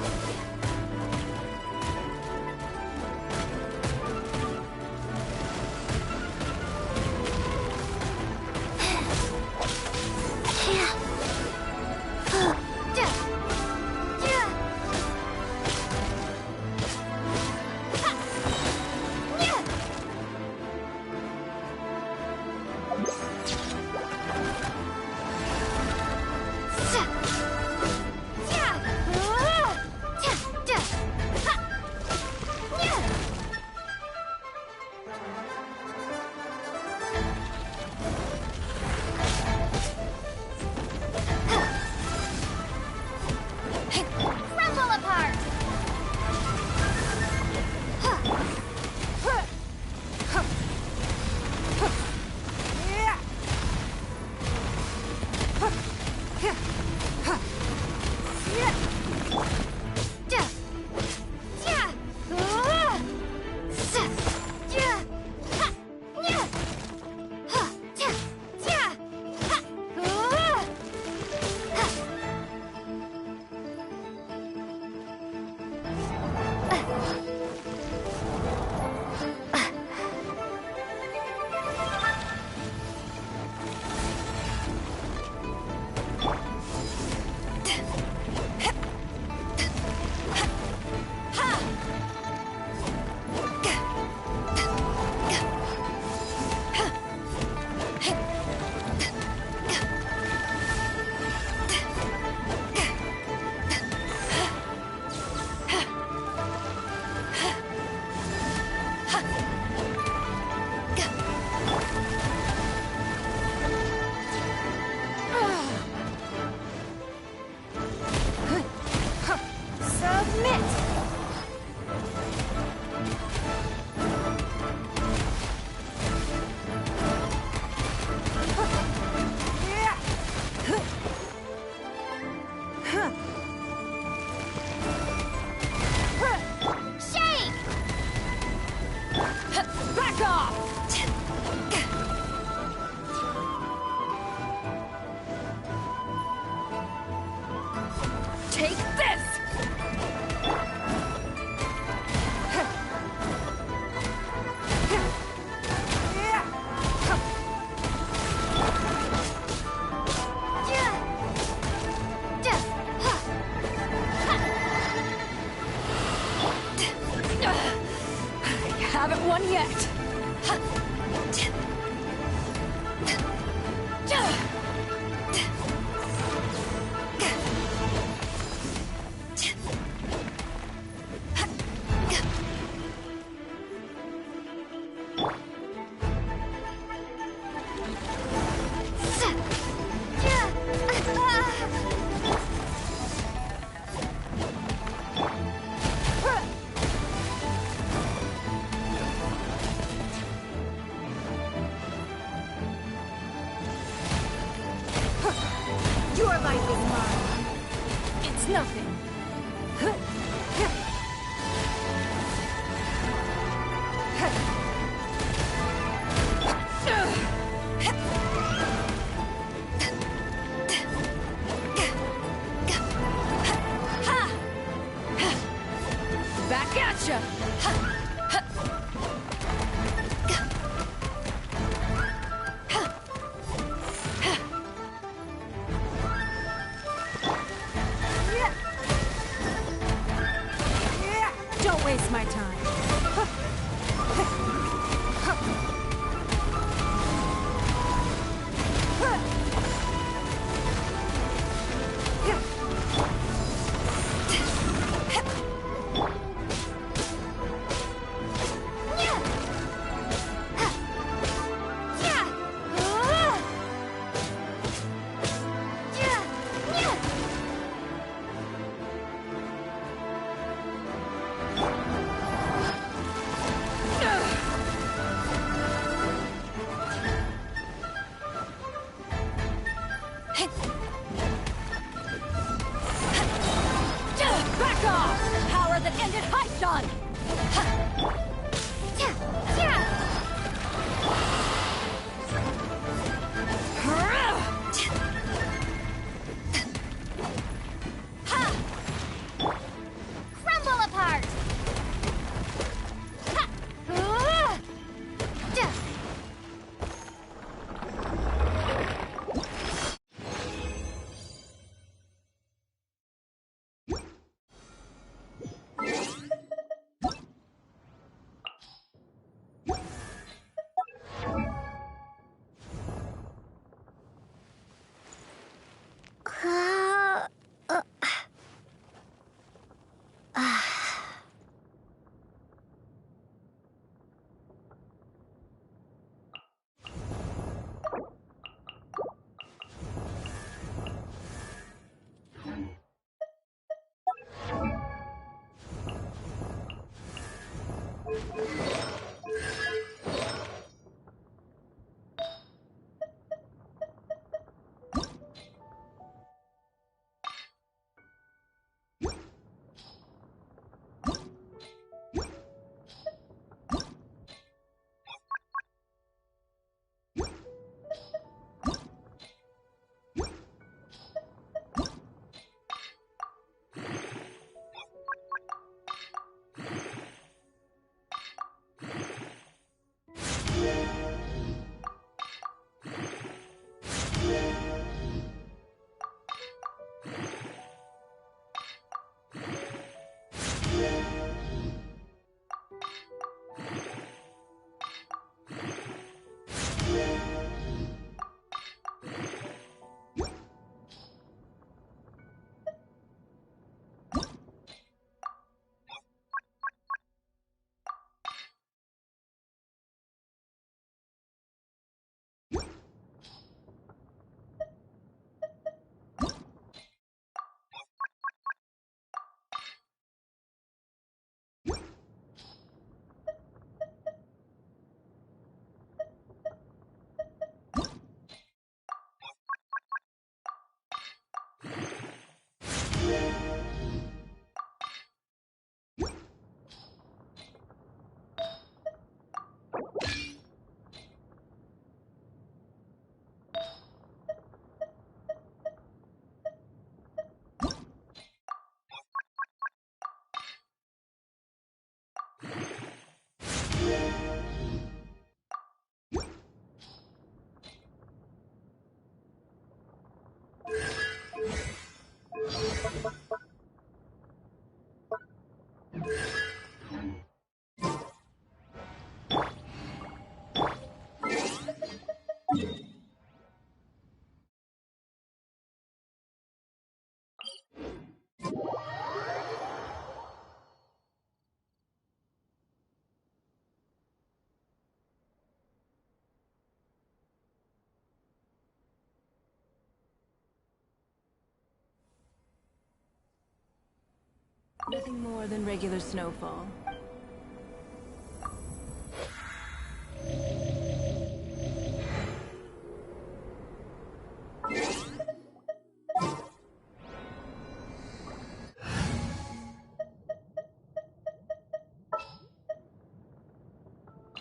Speaker 6: Nothing more than regular snowfall.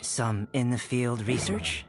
Speaker 11: Some in-the-field research?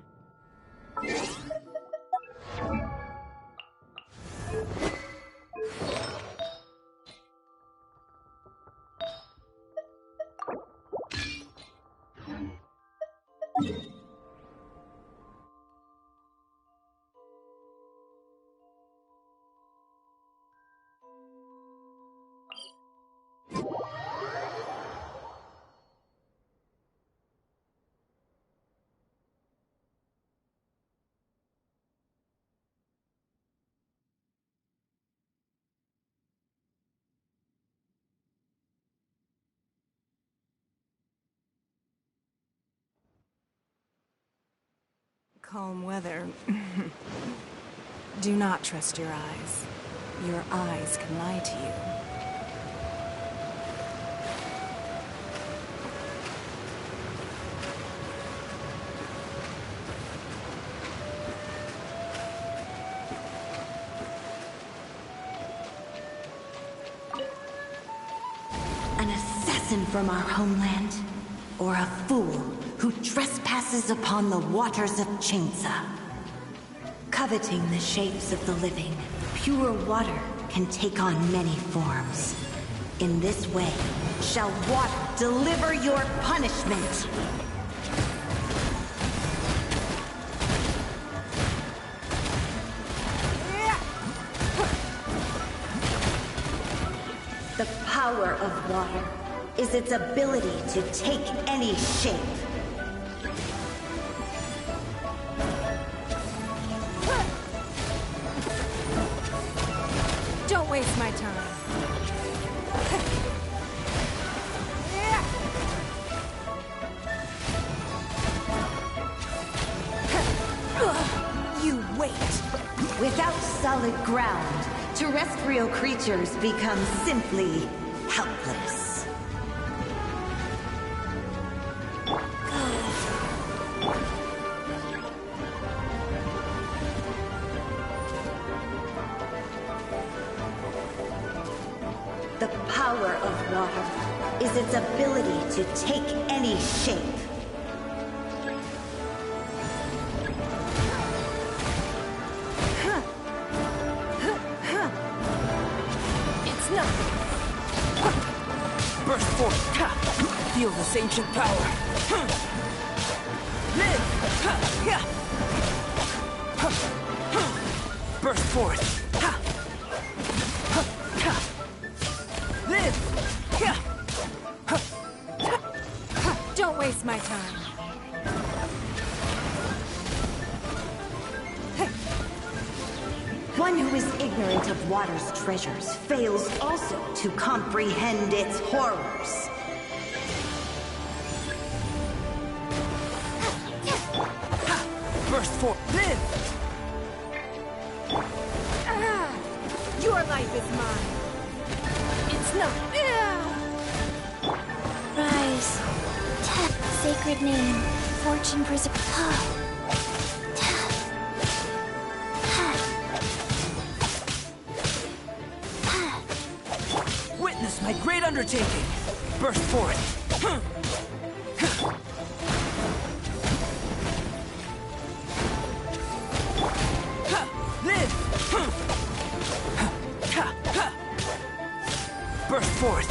Speaker 6: Calm weather. Do not trust your eyes. Your eyes can lie to you.
Speaker 12: An assassin from our homeland, or a fool who trespasses upon the waters of Chainsa. Coveting the shapes of the living, pure water can take on many forms. In this way, shall water deliver your punishment. The power of water is its ability to take any shape.
Speaker 6: Don't waste my time. You wait.
Speaker 12: Without solid ground, terrestrial creatures become simply helpless. The power of water is its ability to take any shape.
Speaker 6: It's nothing.
Speaker 5: Burst forth! Ha! Feel this ancient power! Live! Ha! Ya! Ha! Ha! Burst forth! Ha! Ha! Ha! Live! Ya! Ha! Ha!
Speaker 6: Don't waste my time.
Speaker 12: One who is ignorant of water's treasures fails also to comprehend its horrors.
Speaker 5: Burst forth! Live!
Speaker 6: Your life is mine. It's not.
Speaker 2: Rise. Sacred name. Fortune preserve.
Speaker 5: Witness my great undertaking! Burst forth! Live! Burst forth!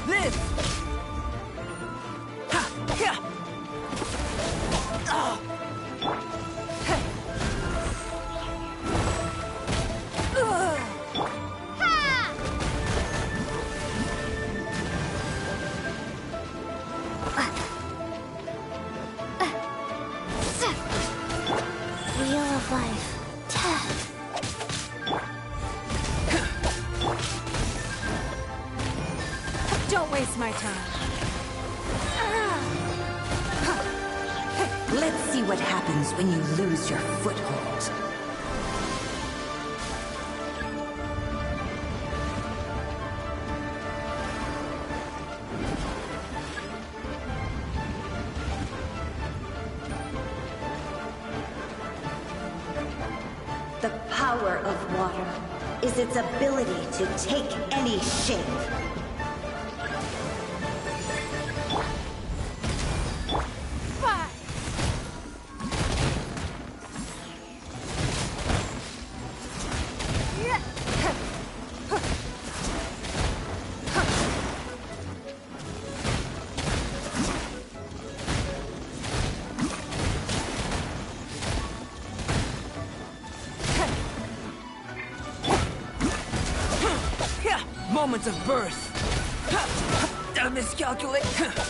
Speaker 5: Live!
Speaker 2: Wheel of life.
Speaker 6: my time.
Speaker 12: Let's see what happens when you lose your foothold. The power of water is its ability to take any shape.
Speaker 5: Moments of birth. Miscalculate.
Speaker 2: Submit!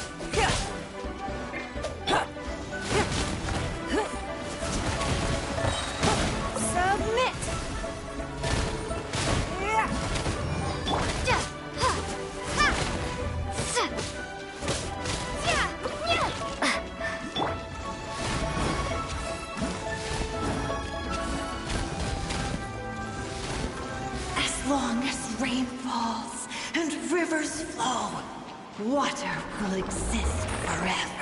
Speaker 12: As long as rain falls and rivers flow, water will exist forever.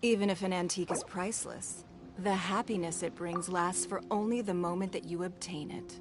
Speaker 6: Even if an antique is priceless, the happiness it brings lasts for only the moment that you obtain it.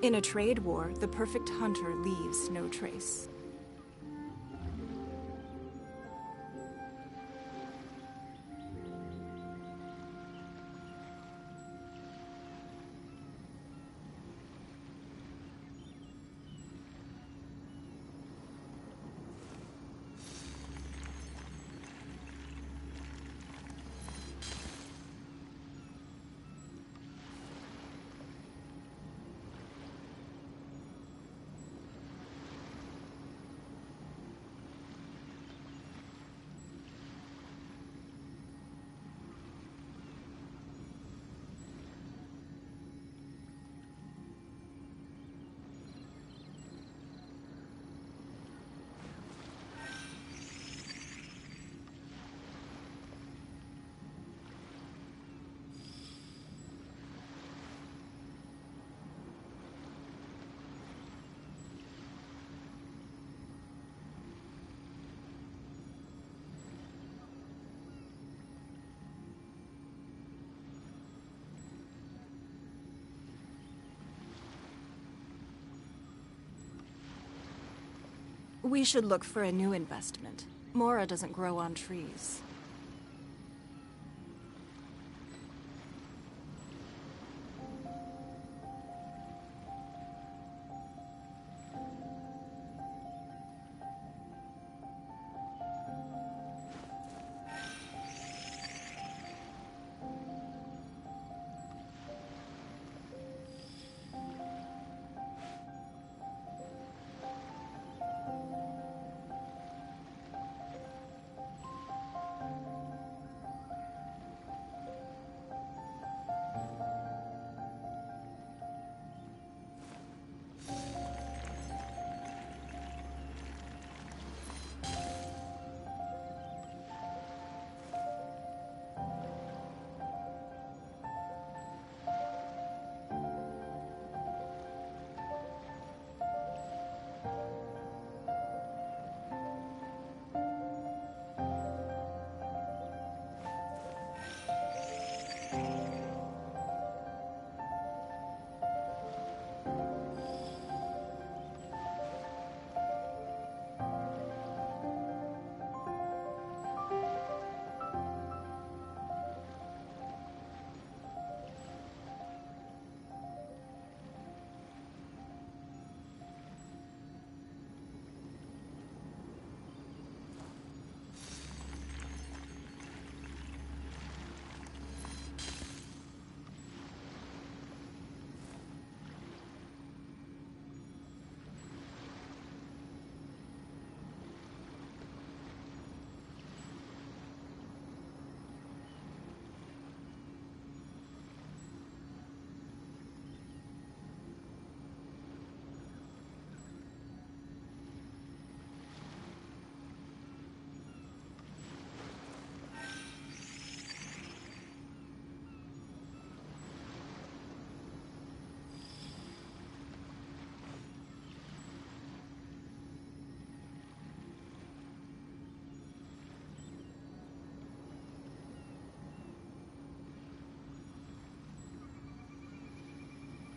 Speaker 6: In a trade war, the perfect hunter leaves no trace. We should look for a new investment. Mora doesn't grow on trees.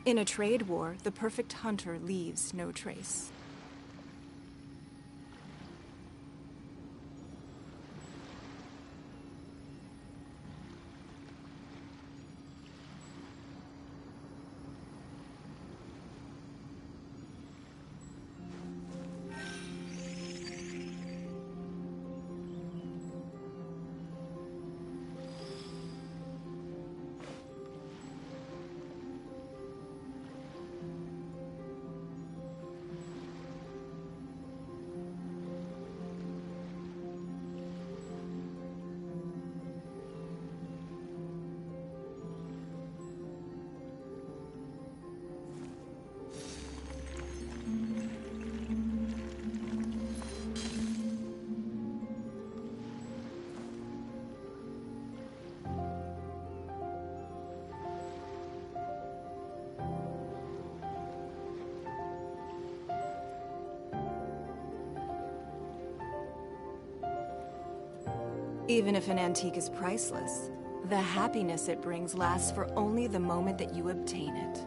Speaker 6: In a trade war, the perfect hunter leaves no trace. Even if an antique is priceless, the happiness it brings lasts for only the moment that you obtain it.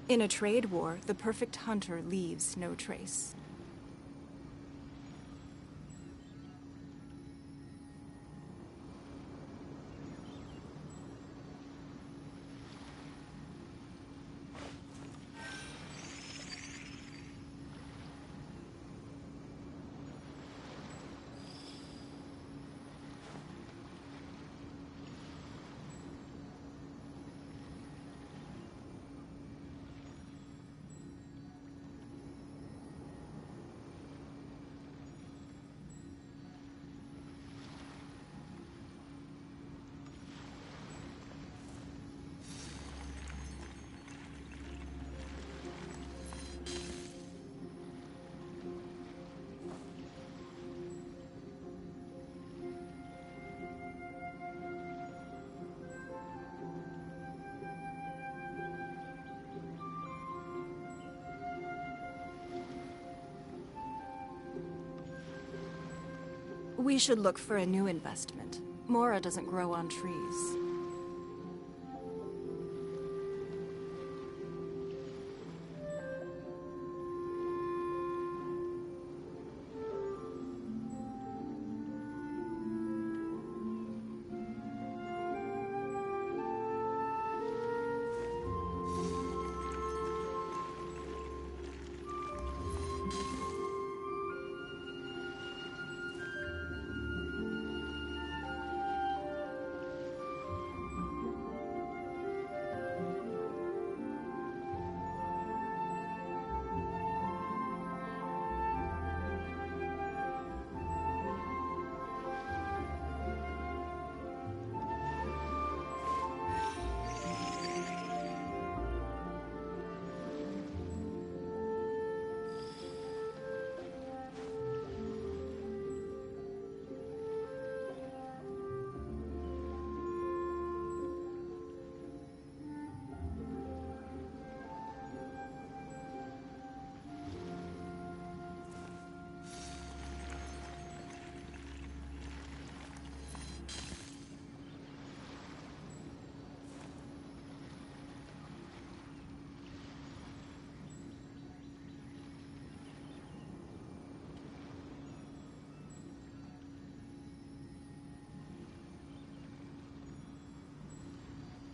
Speaker 6: In a trade war, the perfect hunter leaves no trace. We should look for a new investment. Mora doesn't grow on trees.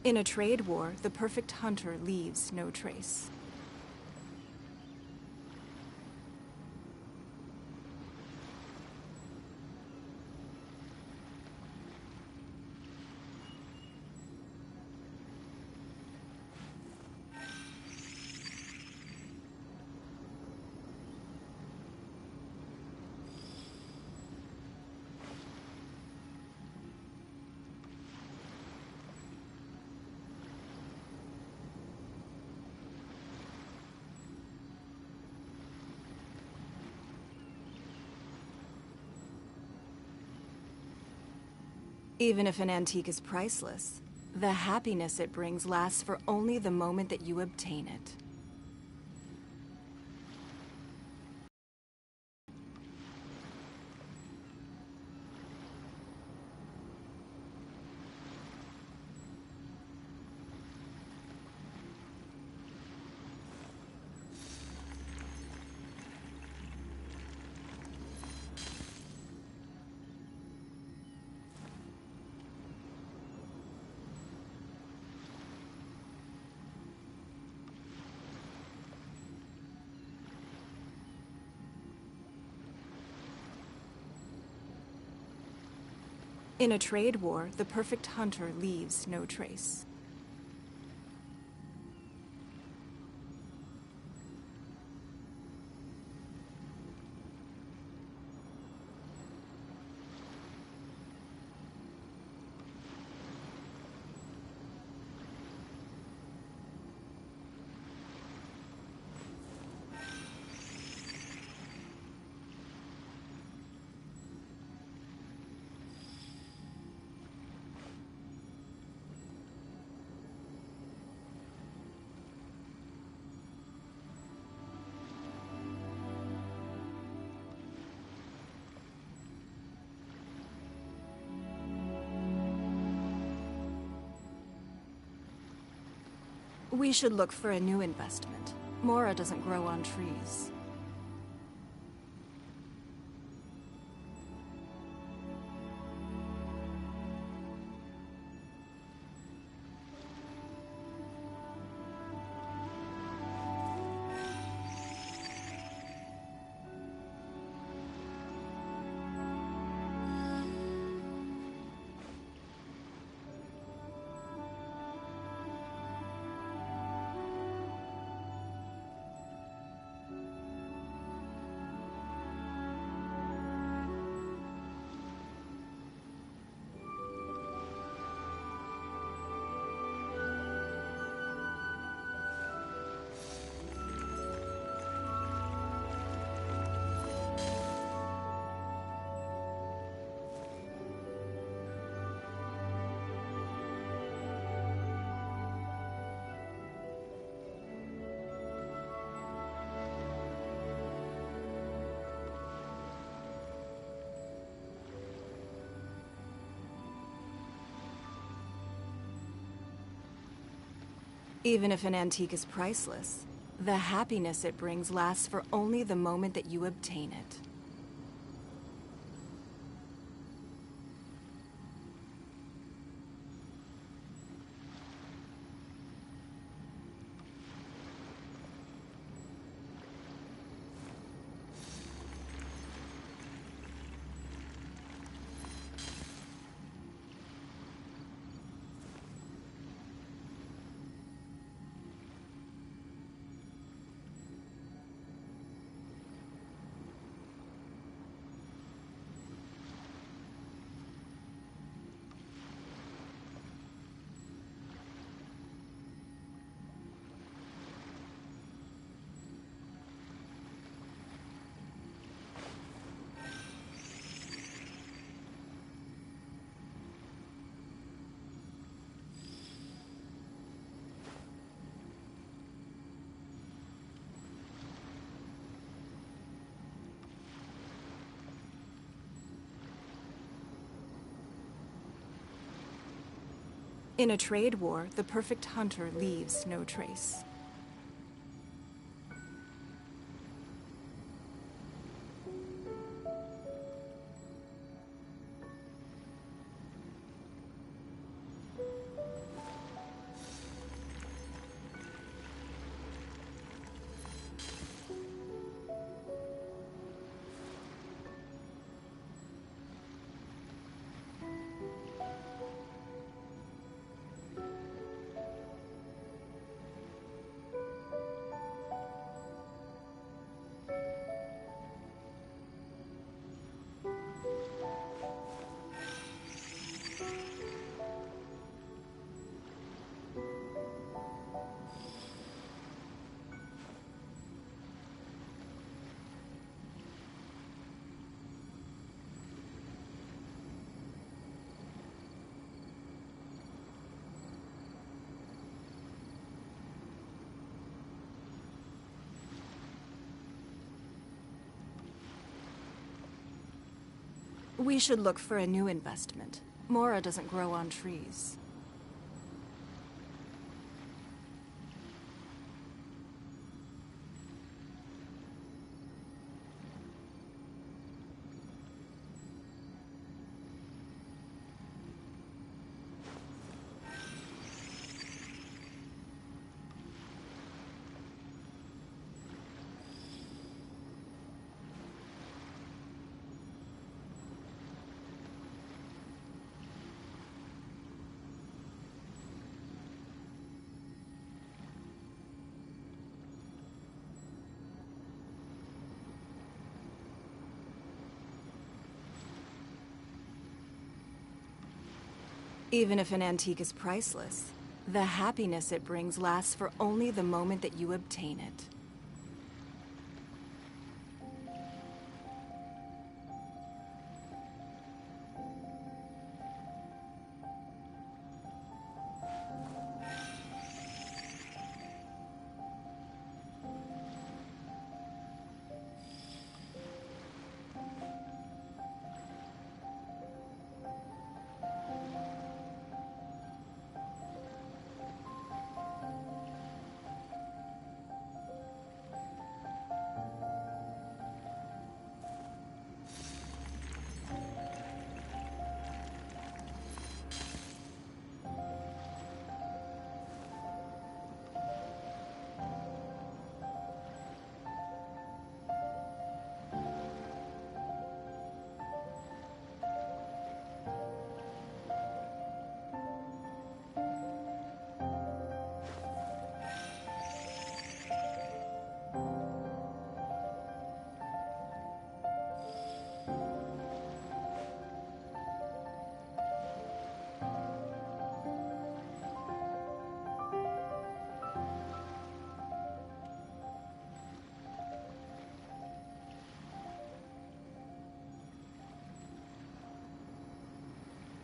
Speaker 6: In a trade war, the perfect hunter leaves no trace. Even if an antique is priceless, the happiness it brings lasts for only the moment that you obtain it. In a trade war, the perfect hunter leaves no trace. We should look for a new investment. Mora doesn't grow on trees. Even if an antique is priceless, the happiness it brings lasts for only the moment that you obtain it. In a trade war, the perfect hunter leaves no trace. We should look for a new investment. Mora doesn't grow on trees. Even if an antique is priceless, the happiness it brings lasts for only the moment that you obtain it.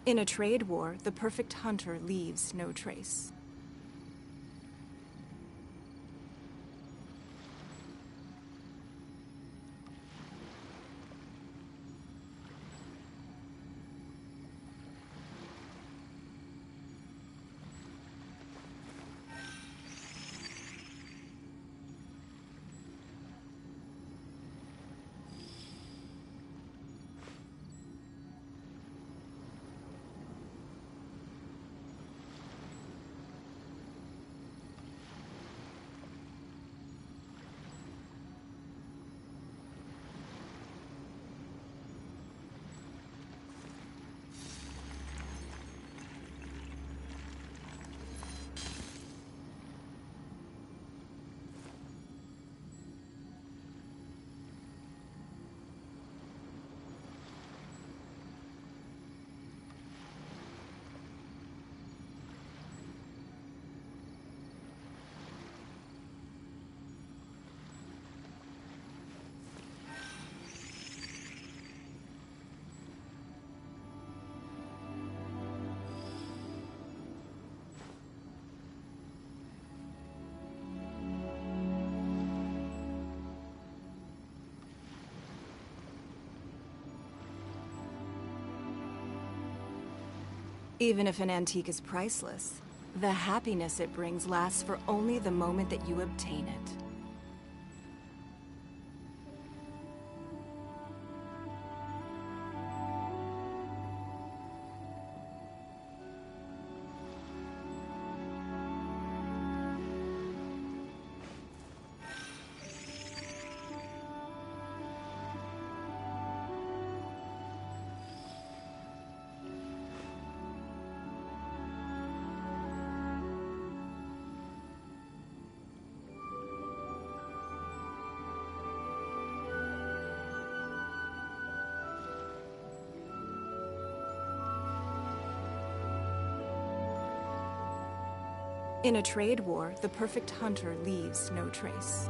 Speaker 6: In a trade war, the perfect hunter leaves no trace. Even if an antique is priceless, the happiness it brings lasts for only the moment that you obtain it. In a trade war, the perfect hunter leaves no trace.